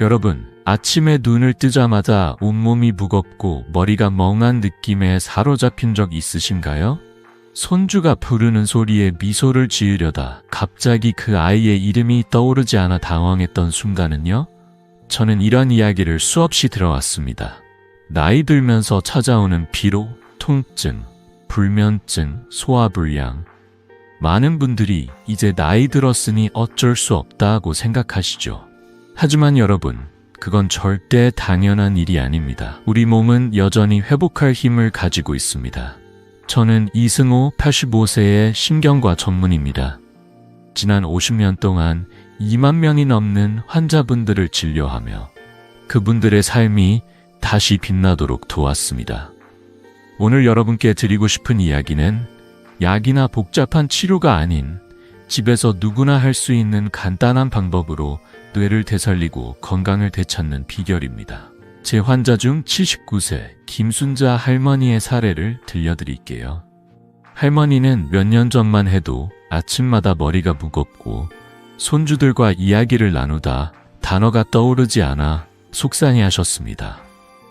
여러분, 아침에 눈을 뜨자마자 온몸이 무겁고 머리가 멍한 느낌에 사로잡힌 적 있으신가요? 손주가 부르는 소리에 미소를 지으려다 갑자기 그 아이의 이름이 떠오르지 않아 당황했던 순간은요? 저는 이런 이야기를 수없이 들어왔습니다. 나이 들면서 찾아오는 피로, 통증, 불면증, 소화불량. 많은 분들이 이제 나이 들었으니 어쩔 수 없다고 생각하시죠. 하지만 여러분, 그건 절대 당연한 일이 아닙니다. 우리 몸은 여전히 회복할 힘을 가지고 있습니다. 저는 이승호 85세의 신경과 전문입니다. 지난 50년 동안 2만 명이 넘는 환자분들을 진료하며 그분들의 삶이 다시 빛나도록 도왔습니다. 오늘 여러분께 드리고 싶은 이야기는 약이나 복잡한 치료가 아닌 집에서 누구나 할 수 있는 간단한 방법으로 뇌를 되살리고 건강을 되찾는 비결입니다. 제 환자 중 79세 김순자 할머니의 사례를 들려드릴게요. 할머니는 몇 년 전만 해도 아침마다 머리가 무겁고 손주들과 이야기를 나누다 단어가 떠오르지 않아 속상해하셨습니다.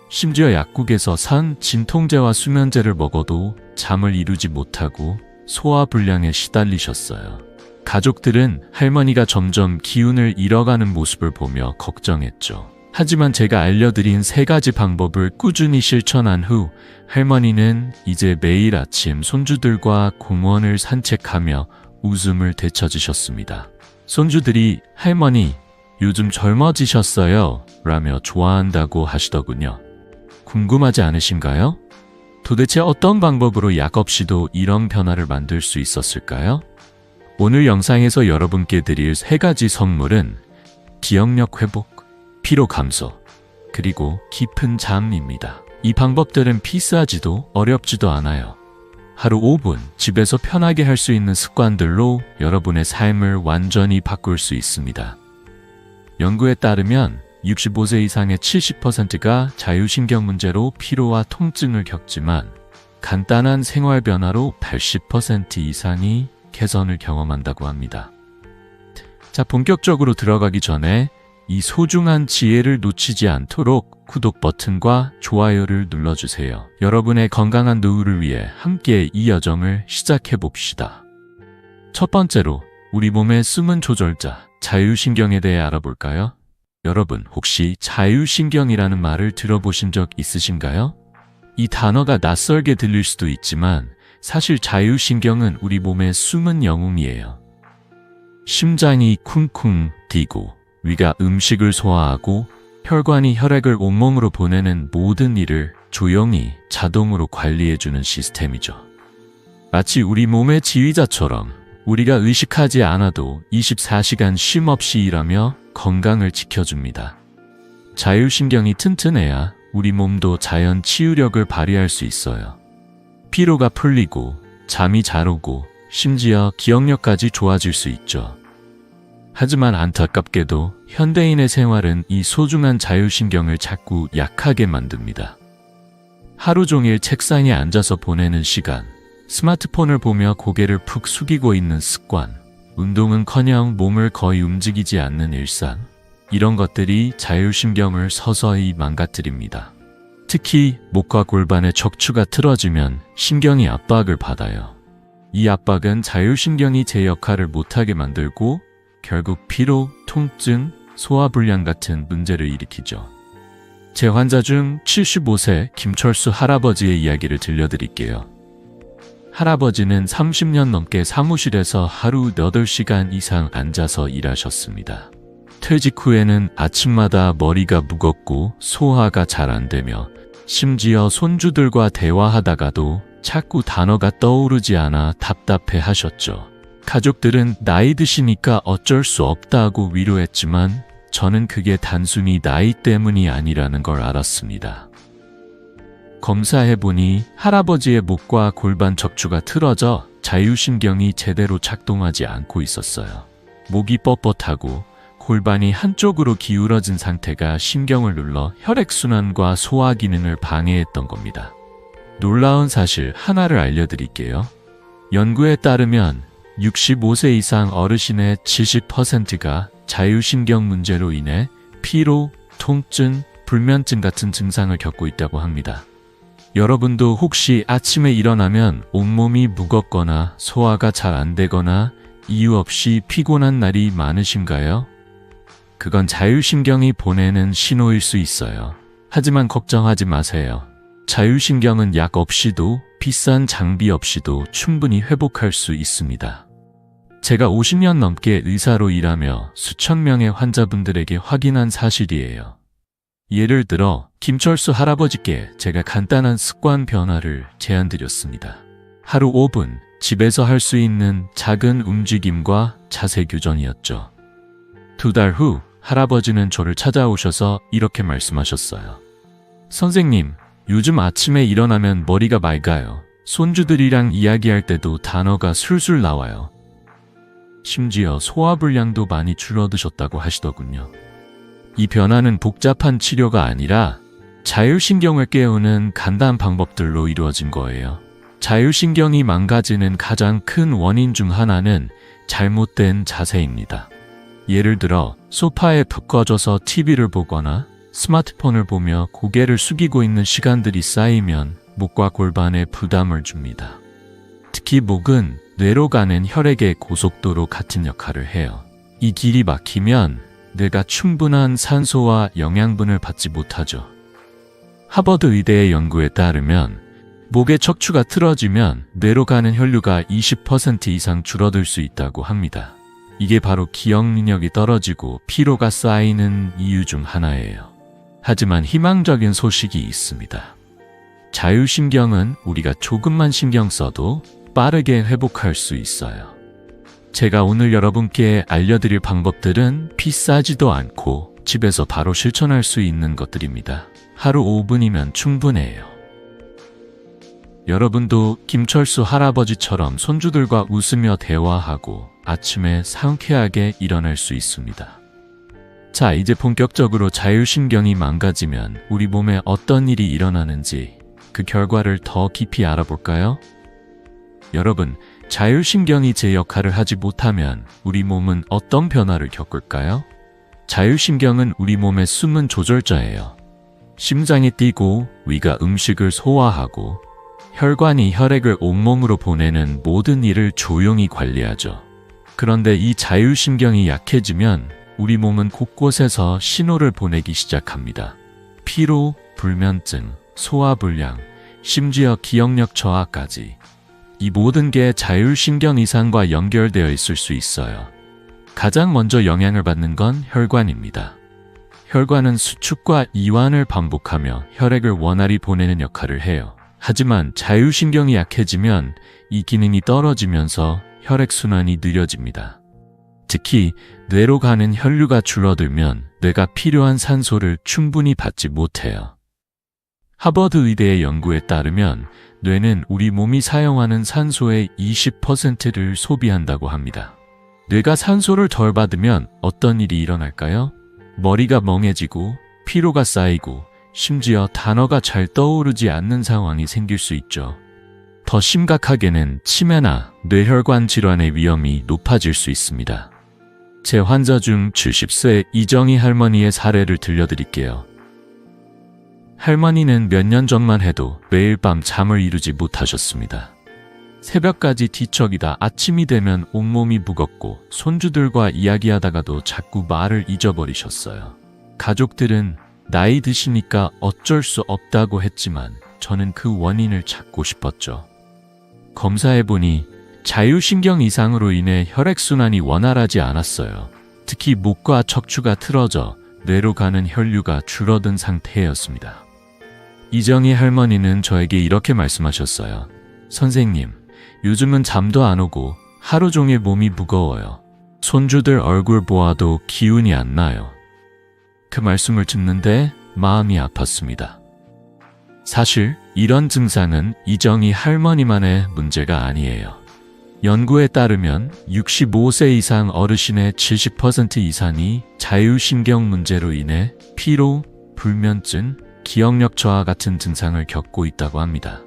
심지어 약국에서 산 진통제와 수면제를 먹어도 잠을 이루지 못하고 소화불량에 시달리셨어요. 가족들은 할머니가 점점 기운을 잃어가는 모습을 보며 걱정했죠. 하지만 제가 알려드린 3가지 방법을 꾸준히 실천한 후 할머니는 이제 매일 아침 손주들과 공원을 산책하며 웃음을 되찾으셨습니다. 손주들이 할머니, 요즘 젊어지셨어요 라며 좋아한다고 하시더군요. 궁금하지 않으신가요? 도대체 어떤 방법으로 약 없이도 이런 변화를 만들 수 있었을까요? 오늘 영상에서 여러분께 드릴 3가지 선물은 기억력 회복, 피로 감소, 그리고 깊은 잠입니다. 이 방법들은 비싸지도 어렵지도 않아요. 하루 5분 집에서 편하게 할 수 있는 습관들로 여러분의 삶을 완전히 바꿀 수 있습니다. 연구에 따르면 65세 이상의 70%가 자율신경 문제로 피로와 통증을 겪지만 간단한 생활 변화로 80% 이상이 개선을 경험한다고 합니다. 자, 본격적으로 들어가기 전에 이 소중한 지혜를 놓치지 않도록 구독 버튼과 좋아요를 눌러주세요. 여러분의 건강한 노후를 위해 함께 이 여정을 시작해 봅시다. 첫 번째로 우리 몸의 숨은 조절자, 자율신경에 대해 알아볼까요? 여러분, 혹시 자율신경이라는 말을 들어보신 적 있으신가요? 이 단어가 낯설게 들릴 수도 있지만 사실 자율신경은 우리 몸의 숨은 영웅이에요. 심장이 쿵쿵 뛰고 위가 음식을 소화하고 혈관이 혈액을 온몸으로 보내는 모든 일을 조용히 자동으로 관리해주는 시스템이죠. 마치 우리 몸의 지휘자처럼 우리가 의식하지 않아도 24시간 쉼 없이 일하며 건강을 지켜줍니다. 자율신경이 튼튼해야 우리 몸도 자연 치유력을 발휘할 수 있어요. 피로가 풀리고 잠이 잘 오고 심지어 기억력까지 좋아질 수 있죠. 하지만 안타깝게도 현대인의 생활은 이 소중한 자율신경을 자꾸 약하게 만듭니다. 하루 종일 책상에 앉아서 보내는 시간, 스마트폰을 보며 고개를 푹 숙이고 있는 습관, 운동은커녕 몸을 거의 움직이지 않는 일상, 이런 것들이 자율신경을 서서히 망가뜨립니다. 특히 목과 골반의 척추가 틀어지면 신경이 압박을 받아요. 이 압박은 자율신경이 제 역할을 못하게 만들고 결국 피로, 통증, 소화불량 같은 문제를 일으키죠. 제 환자 중 75세 김철수 할아버지의 이야기를 들려드릴게요. 할아버지는 30년 넘게 사무실에서 하루 8시간 이상 앉아서 일하셨습니다. 퇴직 후에는 아침마다 머리가 무겁고 소화가 잘 안 되며 심지어 손주들과 대화하다가도 자꾸 단어가 떠오르지 않아 답답해 하셨죠. 가족들은 나이 드시니까 어쩔 수 없다고 위로했지만 저는 그게 단순히 나이 때문이 아니라는 걸 알았습니다. 검사해보니 할아버지의 목과 골반 척추가 틀어져 자율신경이 제대로 작동하지 않고 있었어요. 목이 뻣뻣하고 골반이 한쪽으로 기울어진 상태가 신경을 눌러 혈액순환과 소화 기능을 방해했던 겁니다. 놀라운 사실 하나를 알려드릴게요. 연구에 따르면 65세 이상 어르신의 70%가 자율신경 문제로 인해 피로, 통증, 불면증 같은 증상을 겪고 있다고 합니다. 여러분도 혹시 아침에 일어나면 온몸이 무겁거나 소화가 잘 안 되거나 이유 없이 피곤한 날이 많으신가요? 그건 자율신경이 보내는 신호일 수 있어요. 하지만 걱정하지 마세요. 자율신경은 약 없이도 비싼 장비 없이도 충분히 회복할 수 있습니다. 제가 50년 넘게 의사로 일하며 수천 명의 환자분들에게 확인한 사실이에요. 예를 들어 김철수 할아버지께 제가 간단한 습관 변화를 제안드렸습니다. 하루 5분 집에서 할 수 있는 작은 움직임과 자세 교정이었죠. 2달 후 할아버지는 저를 찾아오셔서 이렇게 말씀하셨어요. 선생님, 요즘 아침에 일어나면 머리가 맑아요. 손주들이랑 이야기할 때도 단어가 술술 나와요. 심지어 소화불량도 많이 줄어드셨다고 하시더군요. 이 변화는 복잡한 치료가 아니라 자율신경을 깨우는 간단한 방법들로 이루어진 거예요. 자율신경이 망가지는 가장 큰 원인 중 하나는 잘못된 자세입니다. 예를 들어 소파에 푹 꺼져서 TV를 보거나 스마트폰을 보며 고개를 숙이고 있는 시간들이 쌓이면 목과 골반에 부담을 줍니다. 특히 목은 뇌로 가는 혈액의 고속도로 같은 역할을 해요. 이 길이 막히면 뇌가 충분한 산소와 영양분을 받지 못하죠. 하버드 의대의 연구에 따르면 목의 척추가 틀어지면 뇌로 가는 혈류가 20% 이상 줄어들 수 있다고 합니다. 이게 바로 기억 능력이 떨어지고 피로가 쌓이는 이유 중 하나예요. 하지만 희망적인 소식이 있습니다. 자율신경은 우리가 조금만 신경 써도 빠르게 회복할 수 있어요. 제가 오늘 여러분께 알려드릴 방법들은 비싸지도 않고 집에서 바로 실천할 수 있는 것들입니다. 하루 5분이면 충분해요. 여러분도 김철수 할아버지처럼 손주들과 웃으며 대화하고 아침에 상쾌하게 일어날 수 있습니다. 자, 이제 본격적으로 자율신경이 망가지면 우리 몸에 어떤 일이 일어나는지 그 결과를 더 깊이 알아볼까요? 여러분, 자율신경이 제 역할을 하지 못하면 우리 몸은 어떤 변화를 겪을까요? 자율신경은 우리 몸의 숨은 조절자예요. 심장이 뛰고 위가 음식을 소화하고 혈관이 혈액을 온몸으로 보내는 모든 일을 조용히 관리하죠. 그런데 이 자율신경이 약해지면 우리 몸은 곳곳에서 신호를 보내기 시작합니다. 피로, 불면증, 소화불량, 심지어 기억력 저하까지. 이 모든 게 자율신경 이상과 연결되어 있을 수 있어요. 가장 먼저 영향을 받는 건 혈관입니다. 혈관은 수축과 이완을 반복하며 혈액을 원활히 보내는 역할을 해요. 하지만 자율신경이 약해지면 이 기능이 떨어지면서 혈액순환이 느려집니다. 특히 뇌로 가는 혈류가 줄어들면 뇌가 필요한 산소를 충분히 받지 못해요. 하버드 의대의 연구에 따르면 뇌는 우리 몸이 사용하는 산소의 20%를 소비한다고 합니다. 뇌가 산소를 덜 받으면 어떤 일이 일어날까요? 머리가 멍해지고 피로가 쌓이고 심지어 단어가 잘 떠오르지 않는 상황이 생길 수 있죠. 더 심각하게는 치매나 뇌혈관 질환의 위험이 높아질 수 있습니다. 제 환자 중 70세 이정희 할머니의 사례를 들려드릴게요. 할머니는 몇 년 전만 해도 매일 밤 잠을 이루지 못하셨습니다. 새벽까지 뒤척이다 아침이 되면 온몸이 무겁고 손주들과 이야기하다가도 자꾸 말을 잊어버리셨어요. 가족들은 나이 드시니까 어쩔 수 없다고 했지만 저는 그 원인을 찾고 싶었죠. 검사해보니 자율신경 이상으로 인해 혈액순환이 원활하지 않았어요. 특히 목과 척추가 틀어져 뇌로 가는 혈류가 줄어든 상태였습니다. 이정희 할머니는 저에게 이렇게 말씀하셨어요. 선생님, 요즘은 잠도 안 오고 하루 종일 몸이 무거워요. 손주들 얼굴 보아도 기운이 안 나요. 그 말씀을 듣는데 마음이 아팠습니다. 사실 이런 증상은 이정희 할머니만의 문제가 아니에요. 연구에 따르면 65세 이상 어르신의 70% 이상이 자율신경 문제로 인해 피로, 불면증, 기억력 저하 같은 증상을 겪고 있다고 합니다.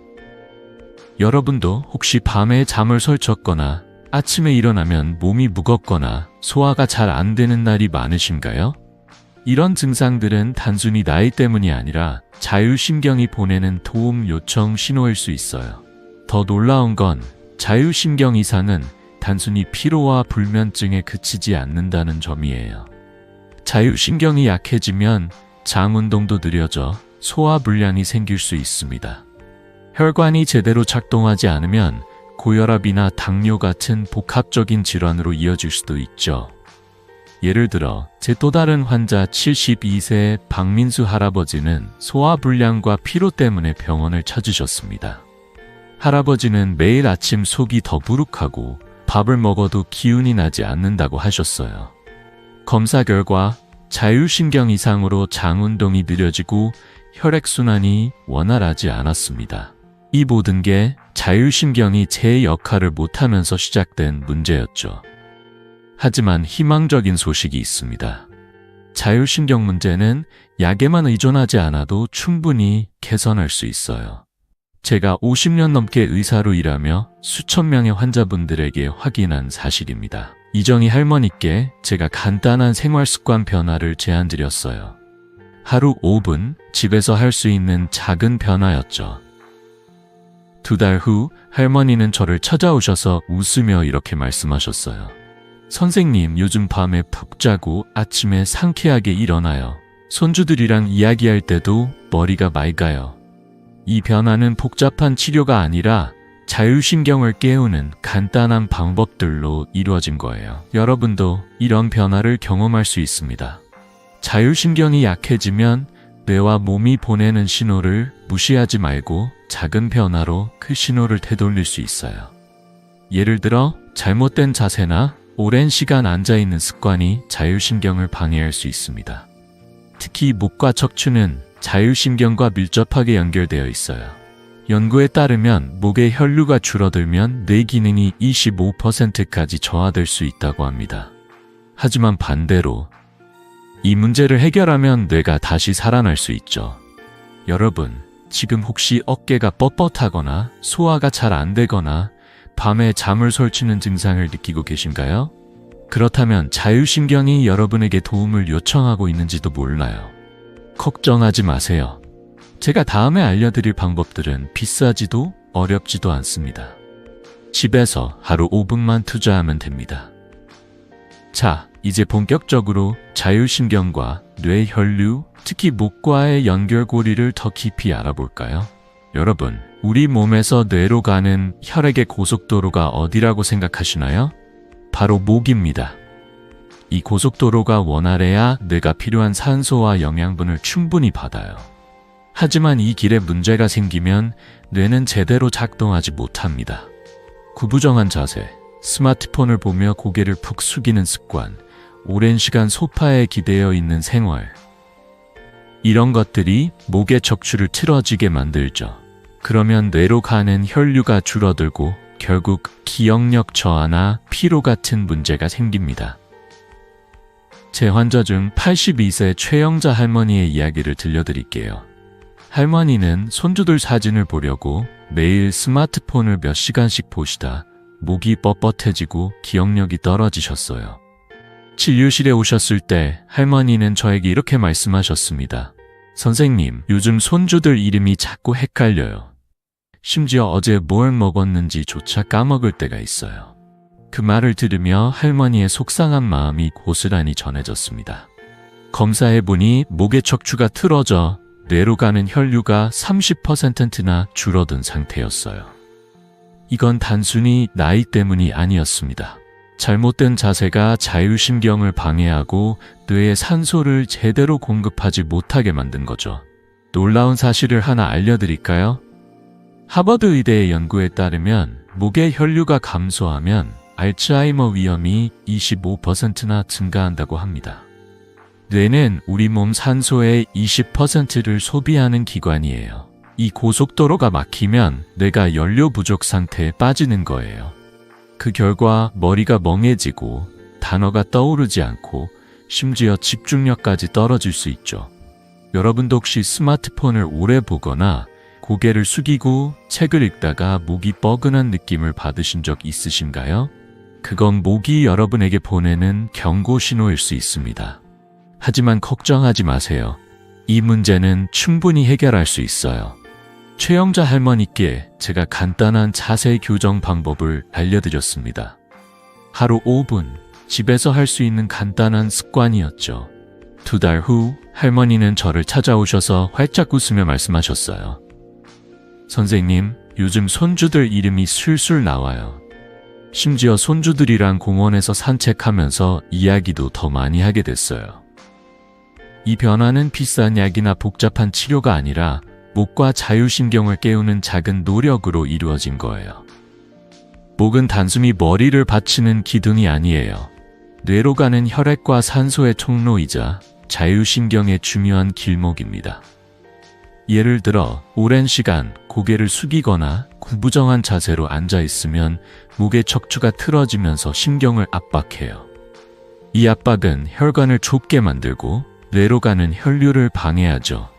여러분도 혹시 밤에 잠을 설쳤거나 아침에 일어나면 몸이 무겁거나 소화가 잘 안 되는 날이 많으신가요? 이런 증상들은 단순히 나이 때문이 아니라 자율신경이 보내는 도움 요청 신호일 수 있어요. 더 놀라운 건 자율신경 이상은 단순히 피로와 불면증에 그치지 않는다는 점이에요. 자율신경이 약해지면 장 운동도 느려져 소화불량이 생길 수 있습니다. 혈관이 제대로 작동하지 않으면 고혈압이나 당뇨 같은 복합적인 질환으로 이어질 수도 있죠. 예를 들어 제 또 다른 환자 72세 박민수 할아버지는 소화불량과 피로 때문에 병원을 찾으셨습니다. 할아버지는 매일 아침 속이 더부룩하고 밥을 먹어도 기운이 나지 않는다고 하셨어요. 검사 결과 자율신경 이상으로 장 운동이 느려지고 혈액순환이 원활하지 않았습니다. 이 모든 게 자율신경이 제 역할을 못하면서 시작된 문제였죠. 하지만 희망적인 소식이 있습니다. 자율신경 문제는 약에만 의존하지 않아도 충분히 개선할 수 있어요. 제가 50년 넘게 의사로 일하며 수천 명의 환자분들에게 확인한 사실입니다. 이정희 할머니께 제가 간단한 생활습관 변화를 제안드렸어요. 하루 5분 집에서 할 수 있는 작은 변화였죠. 2달 후 할머니는 저를 찾아오셔서 웃으며 이렇게 말씀하셨어요. 선생님, 요즘 밤에 푹 자고 아침에 상쾌하게 일어나요. 손주들이랑 이야기할 때도 머리가 맑아요. 이 변화는 복잡한 치료가 아니라 자율신경을 깨우는 간단한 방법들로 이루어진 거예요. 여러분도 이런 변화를 경험할 수 있습니다. 자율신경이 약해지면 뇌와 몸이 보내는 신호를 무시하지 말고 작은 변화로 그 신호를 되돌릴 수 있어요. 예를 들어 잘못된 자세나 오랜 시간 앉아있는 습관이 자율신경을 방해할 수 있습니다. 특히 목과 척추는 자율신경과 밀접하게 연결되어 있어요. 연구에 따르면 목의 혈류가 줄어들면 뇌 기능이 25%까지 저하될 수 있다고 합니다. 하지만 반대로 이 문제를 해결하면 뇌가 다시 살아날 수 있죠. 여러분, 지금 혹시 어깨가 뻣뻣하거나 소화가 잘 안 되거나 밤에 잠을 설치는 증상을 느끼고 계신가요? 그렇다면 자율신경이 여러분에게 도움을 요청하고 있는지도 몰라요. 걱정하지 마세요. 제가 다음에 알려드릴 방법들은 비싸지도 어렵지도 않습니다. 집에서 하루 5분만 투자하면 됩니다. 자, 이제 본격적으로 자율신경과 뇌 혈류, 특히 목과의 연결고리를 더 깊이 알아볼까요? 여러분, 우리 몸에서 뇌로 가는 혈액의 고속도로가 어디라고 생각하시나요? 바로 목입니다. 이 고속도로가 원활해야 뇌가 필요한 산소와 영양분을 충분히 받아요. 하지만 이 길에 문제가 생기면 뇌는 제대로 작동하지 못합니다. 구부정한 자세, 스마트폰을 보며 고개를 푹 숙이는 습관, 오랜 시간 소파에 기대어 있는 생활, 이런 것들이 목의 척추를 틀어지게 만들죠. 그러면 뇌로 가는 혈류가 줄어들고 결국 기억력 저하나 피로 같은 문제가 생깁니다. 제 환자 중 82세 최영자 할머니의 이야기를 들려드릴게요. 할머니는 손주들 사진을 보려고 매일 스마트폰을 몇 시간씩 보시다 목이 뻣뻣해지고 기억력이 떨어지셨어요. 진료실에 오셨을 때 할머니는 저에게 이렇게 말씀하셨습니다. 선생님, 요즘 손주들 이름이 자꾸 헷갈려요. 심지어 어제 뭘 먹었는지조차 까먹을 때가 있어요. 그 말을 들으며 할머니의 속상한 마음이 고스란히 전해졌습니다. 검사해보니 목의 척추가 틀어져 뇌로 가는 혈류가 30%나 줄어든 상태였어요. 이건 단순히 나이 때문이 아니었습니다. 잘못된 자세가 자율신경을 방해하고 뇌에 산소를 제대로 공급하지 못하게 만든 거죠. 놀라운 사실을 하나 알려드릴까요? 하버드 의대의 연구에 따르면 목의 혈류가 감소하면 알츠하이머 위험이 25%나 증가한다고 합니다. 뇌는 우리 몸 산소의 20%를 소비하는 기관이에요. 이 고속도로가 막히면 뇌가 연료 부족 상태에 빠지는 거예요. 그 결과 머리가 멍해지고 단어가 떠오르지 않고 심지어 집중력까지 떨어질 수 있죠. 여러분도 혹시 스마트폰을 오래 보거나 고개를 숙이고 책을 읽다가 목이 뻐근한 느낌을 받으신 적 있으신가요? 그건 목이 여러분에게 보내는 경고 신호일 수 있습니다. 하지만 걱정하지 마세요. 이 문제는 충분히 해결할 수 있어요. 최영자 할머니께 제가 간단한 자세 교정 방법을 알려드렸습니다. 하루 5분, 집에서 할 수 있는 간단한 습관이었죠. 2달 후 할머니는 저를 찾아오셔서 활짝 웃으며 말씀하셨어요. 선생님, 요즘 손주들 이름이 술술 나와요. 심지어 손주들이랑 공원에서 산책하면서 이야기도 더 많이 하게 됐어요. 이 변화는 비싼 약이나 복잡한 치료가 아니라 목과 자율신경을 깨우는 작은 노력으로 이루어진 거예요. 목은 단순히 머리를 받치는 기둥이 아니에요. 뇌로 가는 혈액과 산소의 통로이자 자율신경의 중요한 길목입니다. 예를 들어 오랜 시간 고개를 숙이거나 구부정한 자세로 앉아있으면 목의 척추가 틀어지면서 신경을 압박해요. 이 압박은 혈관을 좁게 만들고 뇌로 가는 혈류를 방해하죠.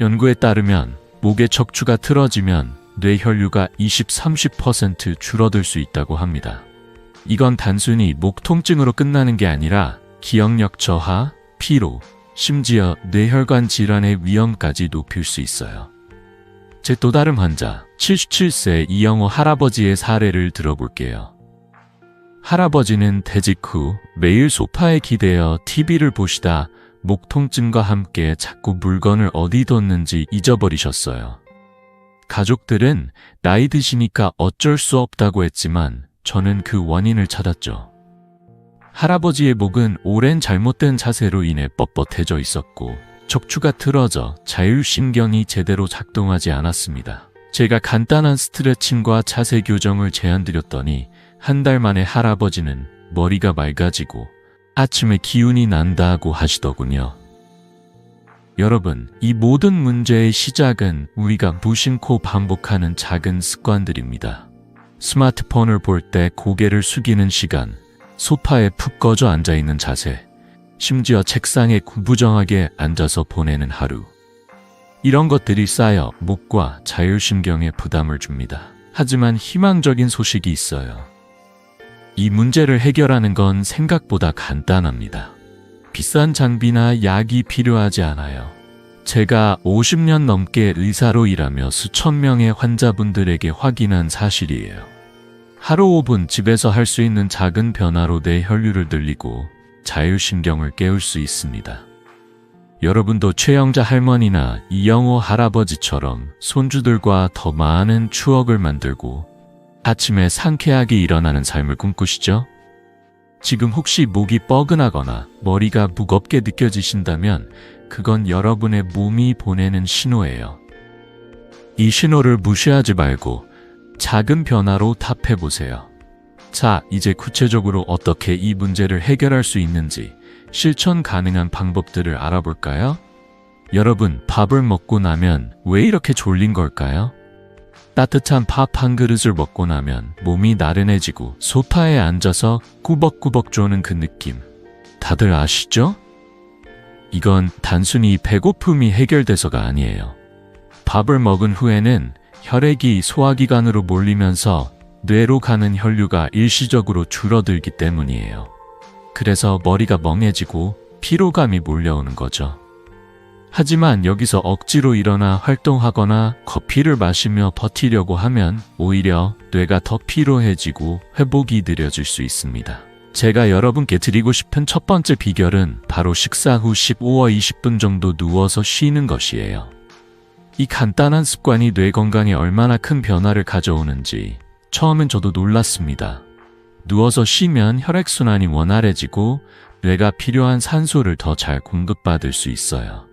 연구에 따르면 목의 척추가 틀어지면 뇌 혈류가 20-30% 줄어들 수 있다고 합니다. 이건 단순히 목 통증으로 끝나는 게 아니라 기억력 저하, 피로, 심지어 뇌혈관 질환의 위험까지 높일 수 있어요. 제 또 다른 환자, 77세 이영호 할아버지의 사례를 들어볼게요. 할아버지는 퇴직 후 매일 소파에 기대어 TV를 보시다 목 통증과 함께 자꾸 물건을 어디 뒀는지 잊어버리셨어요. 가족들은 나이 드시니까 어쩔 수 없다고 했지만 저는 그 원인을 찾았죠. 할아버지의 목은 오랜 잘못된 자세로 인해 뻣뻣해져 있었고 척추가 틀어져 자율신경이 제대로 작동하지 않았습니다. 제가 간단한 스트레칭과 자세 교정을 제안드렸더니 한 달 만에 할아버지는 머리가 맑아지고 아침에 기운이 난다고 하시더군요. 여러분, 이 모든 문제의 시작은 우리가 무심코 반복하는 작은 습관들입니다. 스마트폰을 볼 때 고개를 숙이는 시간, 소파에 푹 꺼져 앉아있는 자세, 심지어 책상에 구부정하게 앉아서 보내는 하루. 이런 것들이 쌓여 목과 자율신경에 부담을 줍니다. 하지만 희망적인 소식이 있어요. 이 문제를 해결하는 건 생각보다 간단합니다. 비싼 장비나 약이 필요하지 않아요. 제가 50년 넘게 의사로 일하며 수천 명의 환자분들에게 확인한 사실이에요. 하루 5분 집에서 할 수 있는 작은 변화로 뇌 혈류를 늘리고 자율신경을 깨울 수 있습니다. 여러분도 최영자 할머니나 이영호 할아버지처럼 손주들과 더 많은 추억을 만들고 아침에 상쾌하게 일어나는 삶을 꿈꾸시죠? 지금 혹시 목이 뻐근하거나 머리가 무겁게 느껴지신다면 그건 여러분의 몸이 보내는 신호예요. 이 신호를 무시하지 말고 작은 변화로 답해보세요. 자, 이제 구체적으로 어떻게 이 문제를 해결할 수 있는지 실천 가능한 방법들을 알아볼까요? 여러분, 밥을 먹고 나면 왜 이렇게 졸린 걸까요? 따뜻한 밥 한 그릇을 먹고 나면 몸이 나른해지고 소파에 앉아서 꾸벅꾸벅 조는 그 느낌. 다들 아시죠? 이건 단순히 배고픔이 해결돼서가 아니에요. 밥을 먹은 후에는 혈액이 소화기관으로 몰리면서 뇌로 가는 혈류가 일시적으로 줄어들기 때문이에요. 그래서 머리가 멍해지고 피로감이 몰려오는 거죠. 하지만 여기서 억지로 일어나 활동하거나 커피를 마시며 버티려고 하면 오히려 뇌가 더 피로해지고 회복이 느려질 수 있습니다. 제가 여러분께 드리고 싶은 첫 번째 비결은 바로 식사 후 15와 20분 정도 누워서 쉬는 것이에요. 이 간단한 습관이 뇌 건강에 얼마나 큰 변화를 가져오는지 처음엔 저도 놀랐습니다. 누워서 쉬면 혈액순환이 원활해지고 뇌가 필요한 산소를 더 잘 공급받을 수 있어요.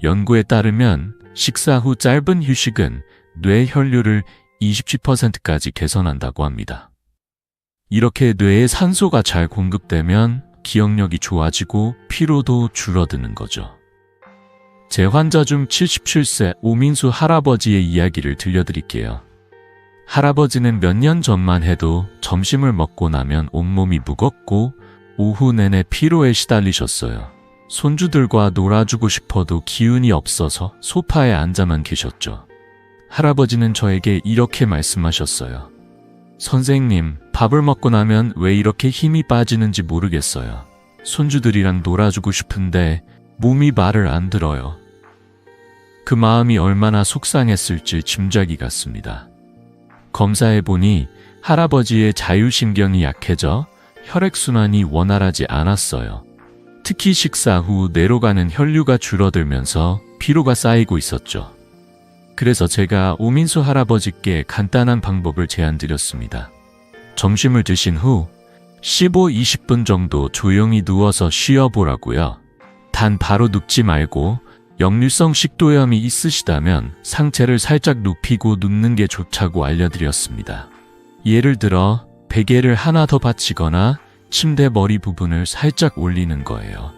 연구에 따르면 식사 후 짧은 휴식은 뇌 혈류를 27%까지 개선한다고 합니다. 이렇게 뇌에 산소가 잘 공급되면 기억력이 좋아지고 피로도 줄어드는 거죠. 제 환자 중 77세 오민수 할아버지의 이야기를 들려드릴게요. 할아버지는 몇 년 전만 해도 점심을 먹고 나면 온몸이 무겁고 오후 내내 피로에 시달리셨어요. 손주들과 놀아주고 싶어도 기운이 없어서 소파에 앉아만 계셨죠. 할아버지는 저에게 이렇게 말씀하셨어요. 선생님, 밥을 먹고 나면 왜 이렇게 힘이 빠지는지 모르겠어요. 손주들이랑 놀아주고 싶은데 몸이 말을 안 들어요. 그 마음이 얼마나 속상했을지 짐작이 갔습니다. 검사해보니 할아버지의 자율신경이 약해져 혈액순환이 원활하지 않았어요. 특히 식사 후 뇌로 가는 혈류가 줄어들면서 피로가 쌓이고 있었죠. 그래서 제가 오민수 할아버지께 간단한 방법을 제안드렸습니다. 점심을 드신 후 15-20분 정도 조용히 누워서 쉬어보라고요. 단 바로 눕지 말고 역류성 식도염이 있으시다면 상체를 살짝 눕히고 눕는 게 좋다고 알려드렸습니다. 예를 들어 베개를 하나 더 받치거나 침대 머리 부분을 살짝 올리는 거예요.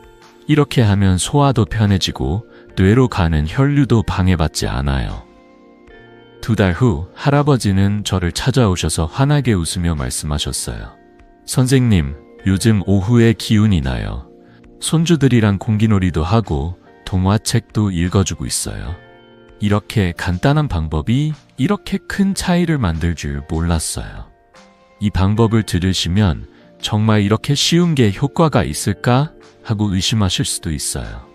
이렇게 하면 소화도 편해지고 뇌로 가는 혈류도 방해받지 않아요. 2달 후 할아버지는 저를 찾아오셔서 환하게 웃으며 말씀하셨어요. 선생님, 요즘 오후에 기운이 나요. 손주들이랑 공기놀이도 하고 동화책도 읽어주고 있어요. 이렇게 간단한 방법이 이렇게 큰 차이를 만들 줄 몰랐어요. 이 방법을 들으시면 정말 이렇게 쉬운 게 효과가 있을까 하고 의심하실 수도 있어요.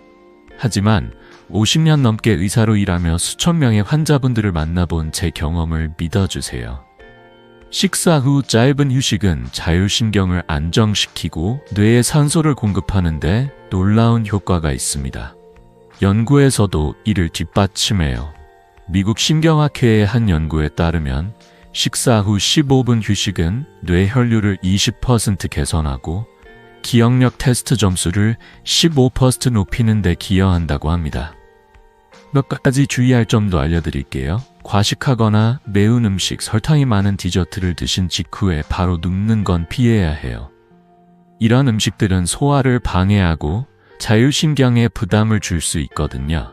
하지만 50년 넘게 의사로 일하며 수천 명의 환자분들을 만나본 제 경험을 믿어주세요. 식사 후 짧은 휴식은 자율신경을 안정시키고 뇌에 산소를 공급하는데 놀라운 효과가 있습니다. 연구에서도 이를 뒷받침해요. 미국 신경학회의 한 연구에 따르면 식사 후 15분 휴식은 뇌 혈류를 20% 개선하고 기억력 테스트 점수를 15% 높이는 데 기여한다고 합니다. 몇 가지 주의할 점도 알려드릴게요. 과식하거나 매운 음식, 설탕이 많은 디저트를 드신 직후에 바로 눕는 건 피해야 해요. 이런 음식들은 소화를 방해하고 자율신경에 부담을 줄 수 있거든요.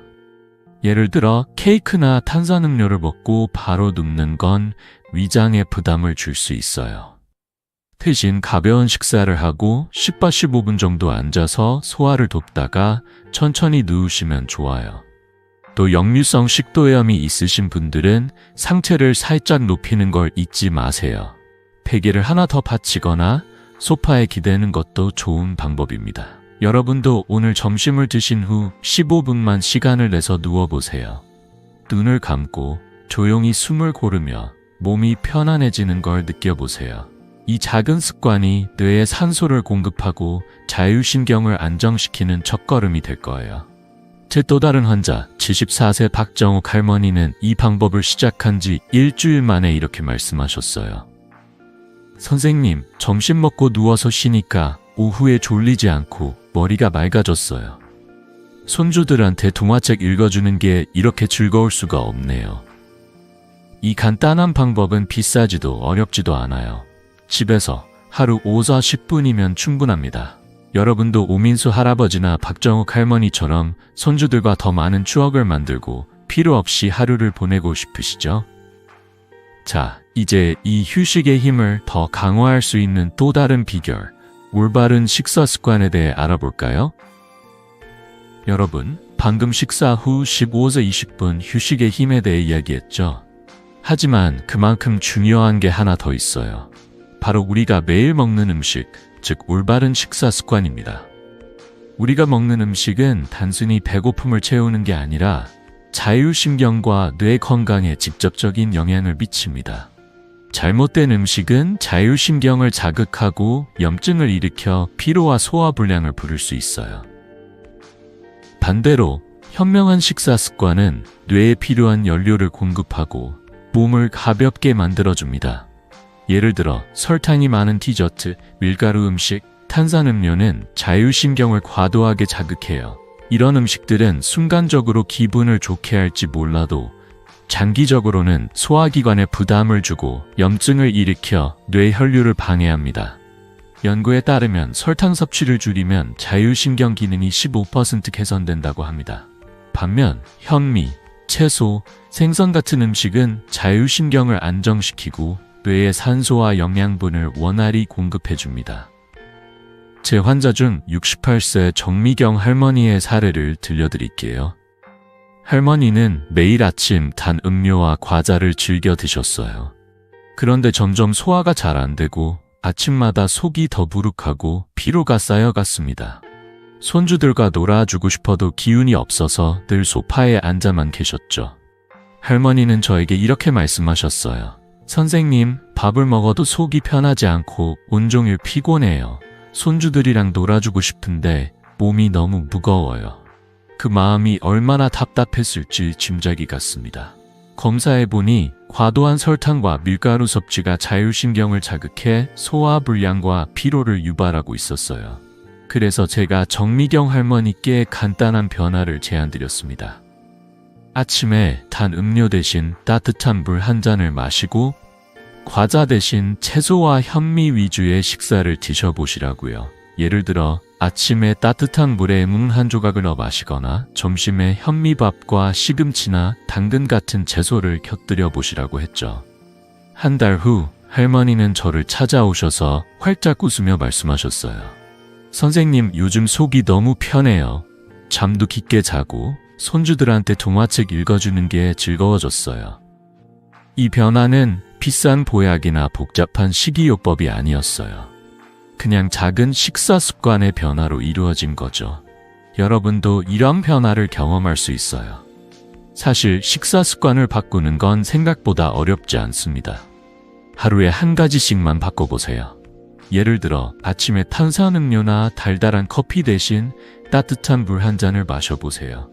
예를 들어 케이크나 탄산음료를 먹고 바로 눕는 건 위장에 부담을 줄 수 있어요. 대신 가벼운 식사를 하고 10-15분 정도 앉아서 소화를 돕다가 천천히 누우시면 좋아요. 또 역류성 식도염이 있으신 분들은 상체를 살짝 높이는 걸 잊지 마세요. 베개를 하나 더 받치거나 소파에 기대는 것도 좋은 방법입니다. 여러분도 오늘 점심을 드신 후 15분만 시간을 내서 누워보세요. 눈을 감고 조용히 숨을 고르며 몸이 편안해지는 걸 느껴보세요. 이 작은 습관이 뇌에 산소를 공급하고 자율신경을 안정시키는 첫걸음이 될 거예요. 제 또 다른 환자 74세 박정욱 할머니는 이 방법을 시작한 지 일주일 만에 이렇게 말씀하셨어요. 선생님, 점심 먹고 누워서 쉬니까 오후에 졸리지 않고 머리가 맑아졌어요. 손주들한테 동화책 읽어주는 게 이렇게 즐거울 수가 없네요. 이 간단한 방법은 비싸지도 어렵지도 않아요. 집에서 하루 5-10분이면 충분합니다. 여러분도 오민수 할아버지나 박정욱 할머니처럼 손주들과 더 많은 추억을 만들고 필요 없이 하루를 보내고 싶으시죠? 자, 이제 이 휴식의 힘을 더 강화할 수 있는 또 다른 비결, 올바른 식사 습관에 대해 알아볼까요? 여러분, 방금 식사 후 15-20분 휴식의 힘에 대해 이야기했죠? 하지만 그만큼 중요한 게 하나 더 있어요. 바로 우리가 매일 먹는 음식, 즉 올바른 식사 습관입니다. 우리가 먹는 음식은 단순히 배고픔을 채우는 게 아니라 자율신경과 뇌 건강에 직접적인 영향을 미칩니다. 잘못된 음식은 자율신경을 자극하고 염증을 일으켜 피로와 소화불량을 부를 수 있어요. 반대로 현명한 식사 습관은 뇌에 필요한 연료를 공급하고 몸을 가볍게 만들어줍니다. 예를 들어 설탕이 많은 디저트, 밀가루 음식, 탄산음료는 자율신경을 과도하게 자극해요. 이런 음식들은 순간적으로 기분을 좋게 할지 몰라도 장기적으로는 소화기관에 부담을 주고 염증을 일으켜 뇌 혈류를 방해합니다. 연구에 따르면 설탕 섭취를 줄이면 자율신경 기능이 15% 개선된다고 합니다. 반면 현미, 채소, 생선 같은 음식은 자율신경을 안정시키고 뇌에 산소와 영양분을 원활히 공급해줍니다. 제 환자 중 68세 정미경 할머니의 사례를 들려드릴게요. 할머니는 매일 아침 단 음료와 과자를 즐겨 드셨어요. 그런데 점점 소화가 잘 안 되고 아침마다 속이 더부룩하고 피로가 쌓여갔습니다. 손주들과 놀아주고 싶어도 기운이 없어서 늘 소파에 앉아만 계셨죠. 할머니는 저에게 이렇게 말씀하셨어요. 선생님, 밥을 먹어도 속이 편하지 않고 온종일 피곤해요. 손주들이랑 놀아주고 싶은데 몸이 너무 무거워요. 그 마음이 얼마나 답답했을지 짐작이 갔습니다. 검사해보니 과도한 설탕과 밀가루 섭취가 자율신경을 자극해 소화불량과 피로를 유발하고 있었어요. 그래서 제가 정미경 할머니께 간단한 변화를 제안드렸습니다. 아침에 단 음료 대신 따뜻한 물 한 잔을 마시고 과자 대신 채소와 현미 위주의 식사를 드셔보시라고요. 예를 들어 아침에 따뜻한 물에 무 한 조각을 넣어 마시거나 점심에 현미밥과 시금치나 당근 같은 채소를 곁들여 보시라고 했죠. 한 달 후 할머니는 저를 찾아오셔서 활짝 웃으며 말씀하셨어요. 선생님, 요즘 속이 너무 편해요. 잠도 깊게 자고 손주들한테 동화책 읽어주는 게 즐거워졌어요. 이 변화는 비싼 보약이나 복잡한 식이요법이 아니었어요. 그냥 작은 식사 습관의 변화로 이루어진 거죠. 여러분도 이런 변화를 경험할 수 있어요. 사실 식사 습관을 바꾸는 건 생각보다 어렵지 않습니다. 하루에 한 가지씩만 바꿔보세요. 예를 들어 아침에 탄산음료나 달달한 커피 대신 따뜻한 물 한 잔을 마셔보세요.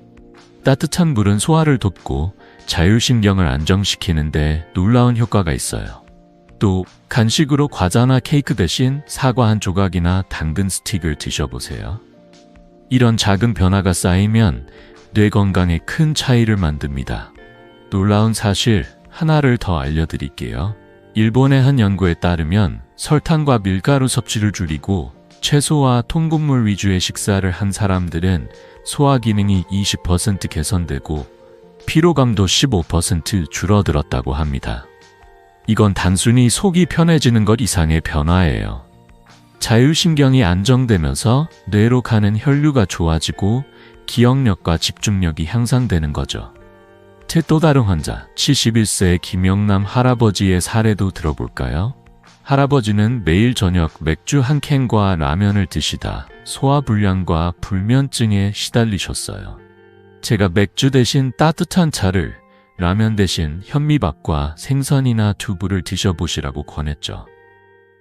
따뜻한 물은 소화를 돕고 자율신경을 안정시키는데 놀라운 효과가 있어요. 또 간식으로 과자나 케이크 대신 사과 한 조각이나 당근 스틱을 드셔보세요. 이런 작은 변화가 쌓이면 뇌 건강에 큰 차이를 만듭니다. 놀라운 사실 하나를 더 알려드릴게요. 일본의 한 연구에 따르면 설탕과 밀가루 섭취를 줄이고 채소와 통곡물 위주의 식사를 한 사람들은 소화 기능이 20% 개선되고 피로감도 15% 줄어들었다고 합니다. 이건 단순히 속이 편해지는 것 이상의 변화예요. 자율신경이 안정되면서 뇌로 가는 혈류가 좋아지고 기억력과 집중력이 향상되는 거죠. 또 다른 환자, 71세의 김영남 할아버지의 사례도 들어볼까요? 할아버지는 매일 저녁 맥주 한 캔과 라면을 드시다 소화불량과 불면증에 시달리셨어요. 제가 맥주 대신 따뜻한 차를, 라면 대신 현미밥과 생선이나 두부를 드셔보시라고 권했죠.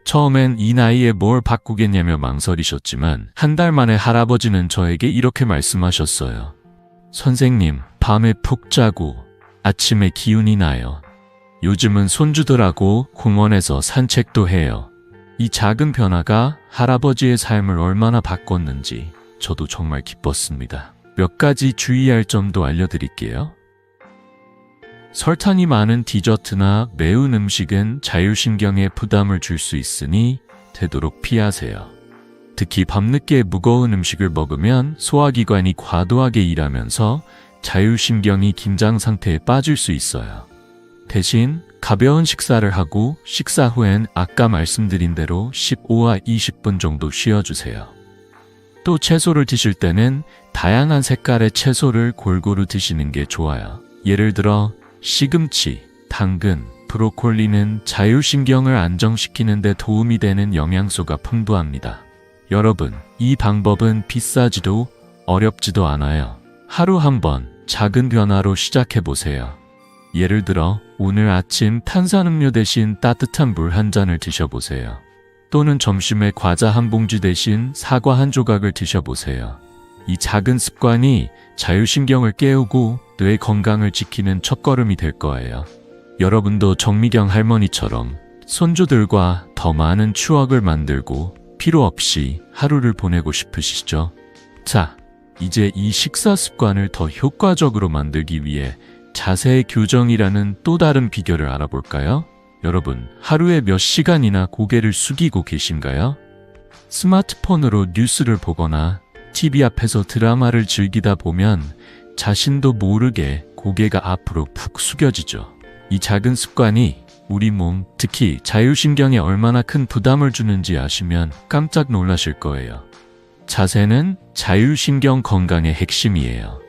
처음엔 이 나이에 뭘 바꾸겠냐며 망설이셨지만 한 달 만에 할아버지는 저에게 이렇게 말씀하셨어요. 선생님, 밤에 푹 자고 아침에 기운이 나요. 요즘은 손주들하고 공원에서 산책도 해요. 이 작은 변화가 할아버지의 삶을 얼마나 바꿨는지 저도 정말 기뻤습니다. 몇 가지 주의할 점도 알려드릴게요. 설탕이 많은 디저트나 매운 음식은 자율신경에 부담을 줄 수 있으니 되도록 피하세요. 특히 밤늦게 무거운 음식을 먹으면 소화기관이 과도하게 일하면서 자율신경이 긴장 상태에 빠질 수 있어요. 대신 가벼운 식사를 하고 식사 후엔 아까 말씀드린 대로 15와 20분 정도 쉬어주세요. 또 채소를 드실 때는 다양한 색깔의 채소를 골고루 드시는 게 좋아요. 예를 들어 시금치, 당근, 브로콜리는 자율신경을 안정시키는 데 도움이 되는 영양소가 풍부합니다. 여러분, 이 방법은 비싸지도 어렵지도 않아요. 하루 한 번 작은 변화로 시작해보세요. 예를 들어 오늘 아침 탄산음료 대신 따뜻한 물 한 잔을 드셔보세요. 또는 점심에 과자 한 봉지 대신 사과 한 조각을 드셔보세요. 이 작은 습관이 자율신경을 깨우고 뇌 건강을 지키는 첫걸음이 될 거예요. 여러분도 정미경 할머니처럼 손주들과 더 많은 추억을 만들고 필요 없이 하루를 보내고 싶으시죠? 자, 이제 이 식사 습관을 더 효과적으로 만들기 위해 자세 교정이라는 또 다른 비결을 알아볼까요? 여러분, 하루에 몇 시간이나 고개를 숙이고 계신가요? 스마트폰으로 뉴스를 보거나 TV 앞에서 드라마를 즐기다 보면 자신도 모르게 고개가 앞으로 푹 숙여지죠. 이 작은 습관이 우리 몸, 특히 자율신경에 얼마나 큰 부담을 주는지 아시면 깜짝 놀라실 거예요. 자세는 자율신경 건강의 핵심이에요.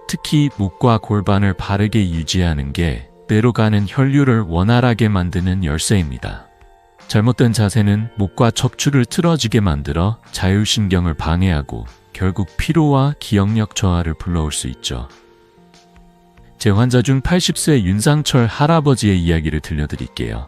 특히 목과 골반을 바르게 유지하는 게 뇌로 가는 혈류를 원활하게 만드는 열쇠입니다. 잘못된 자세는 목과 척추를 틀어지게 만들어 자율신경을 방해하고 결국 피로와 기억력 저하를 불러올 수 있죠. 제 환자 중 80세 윤상철 할아버지의 이야기를 들려드릴게요.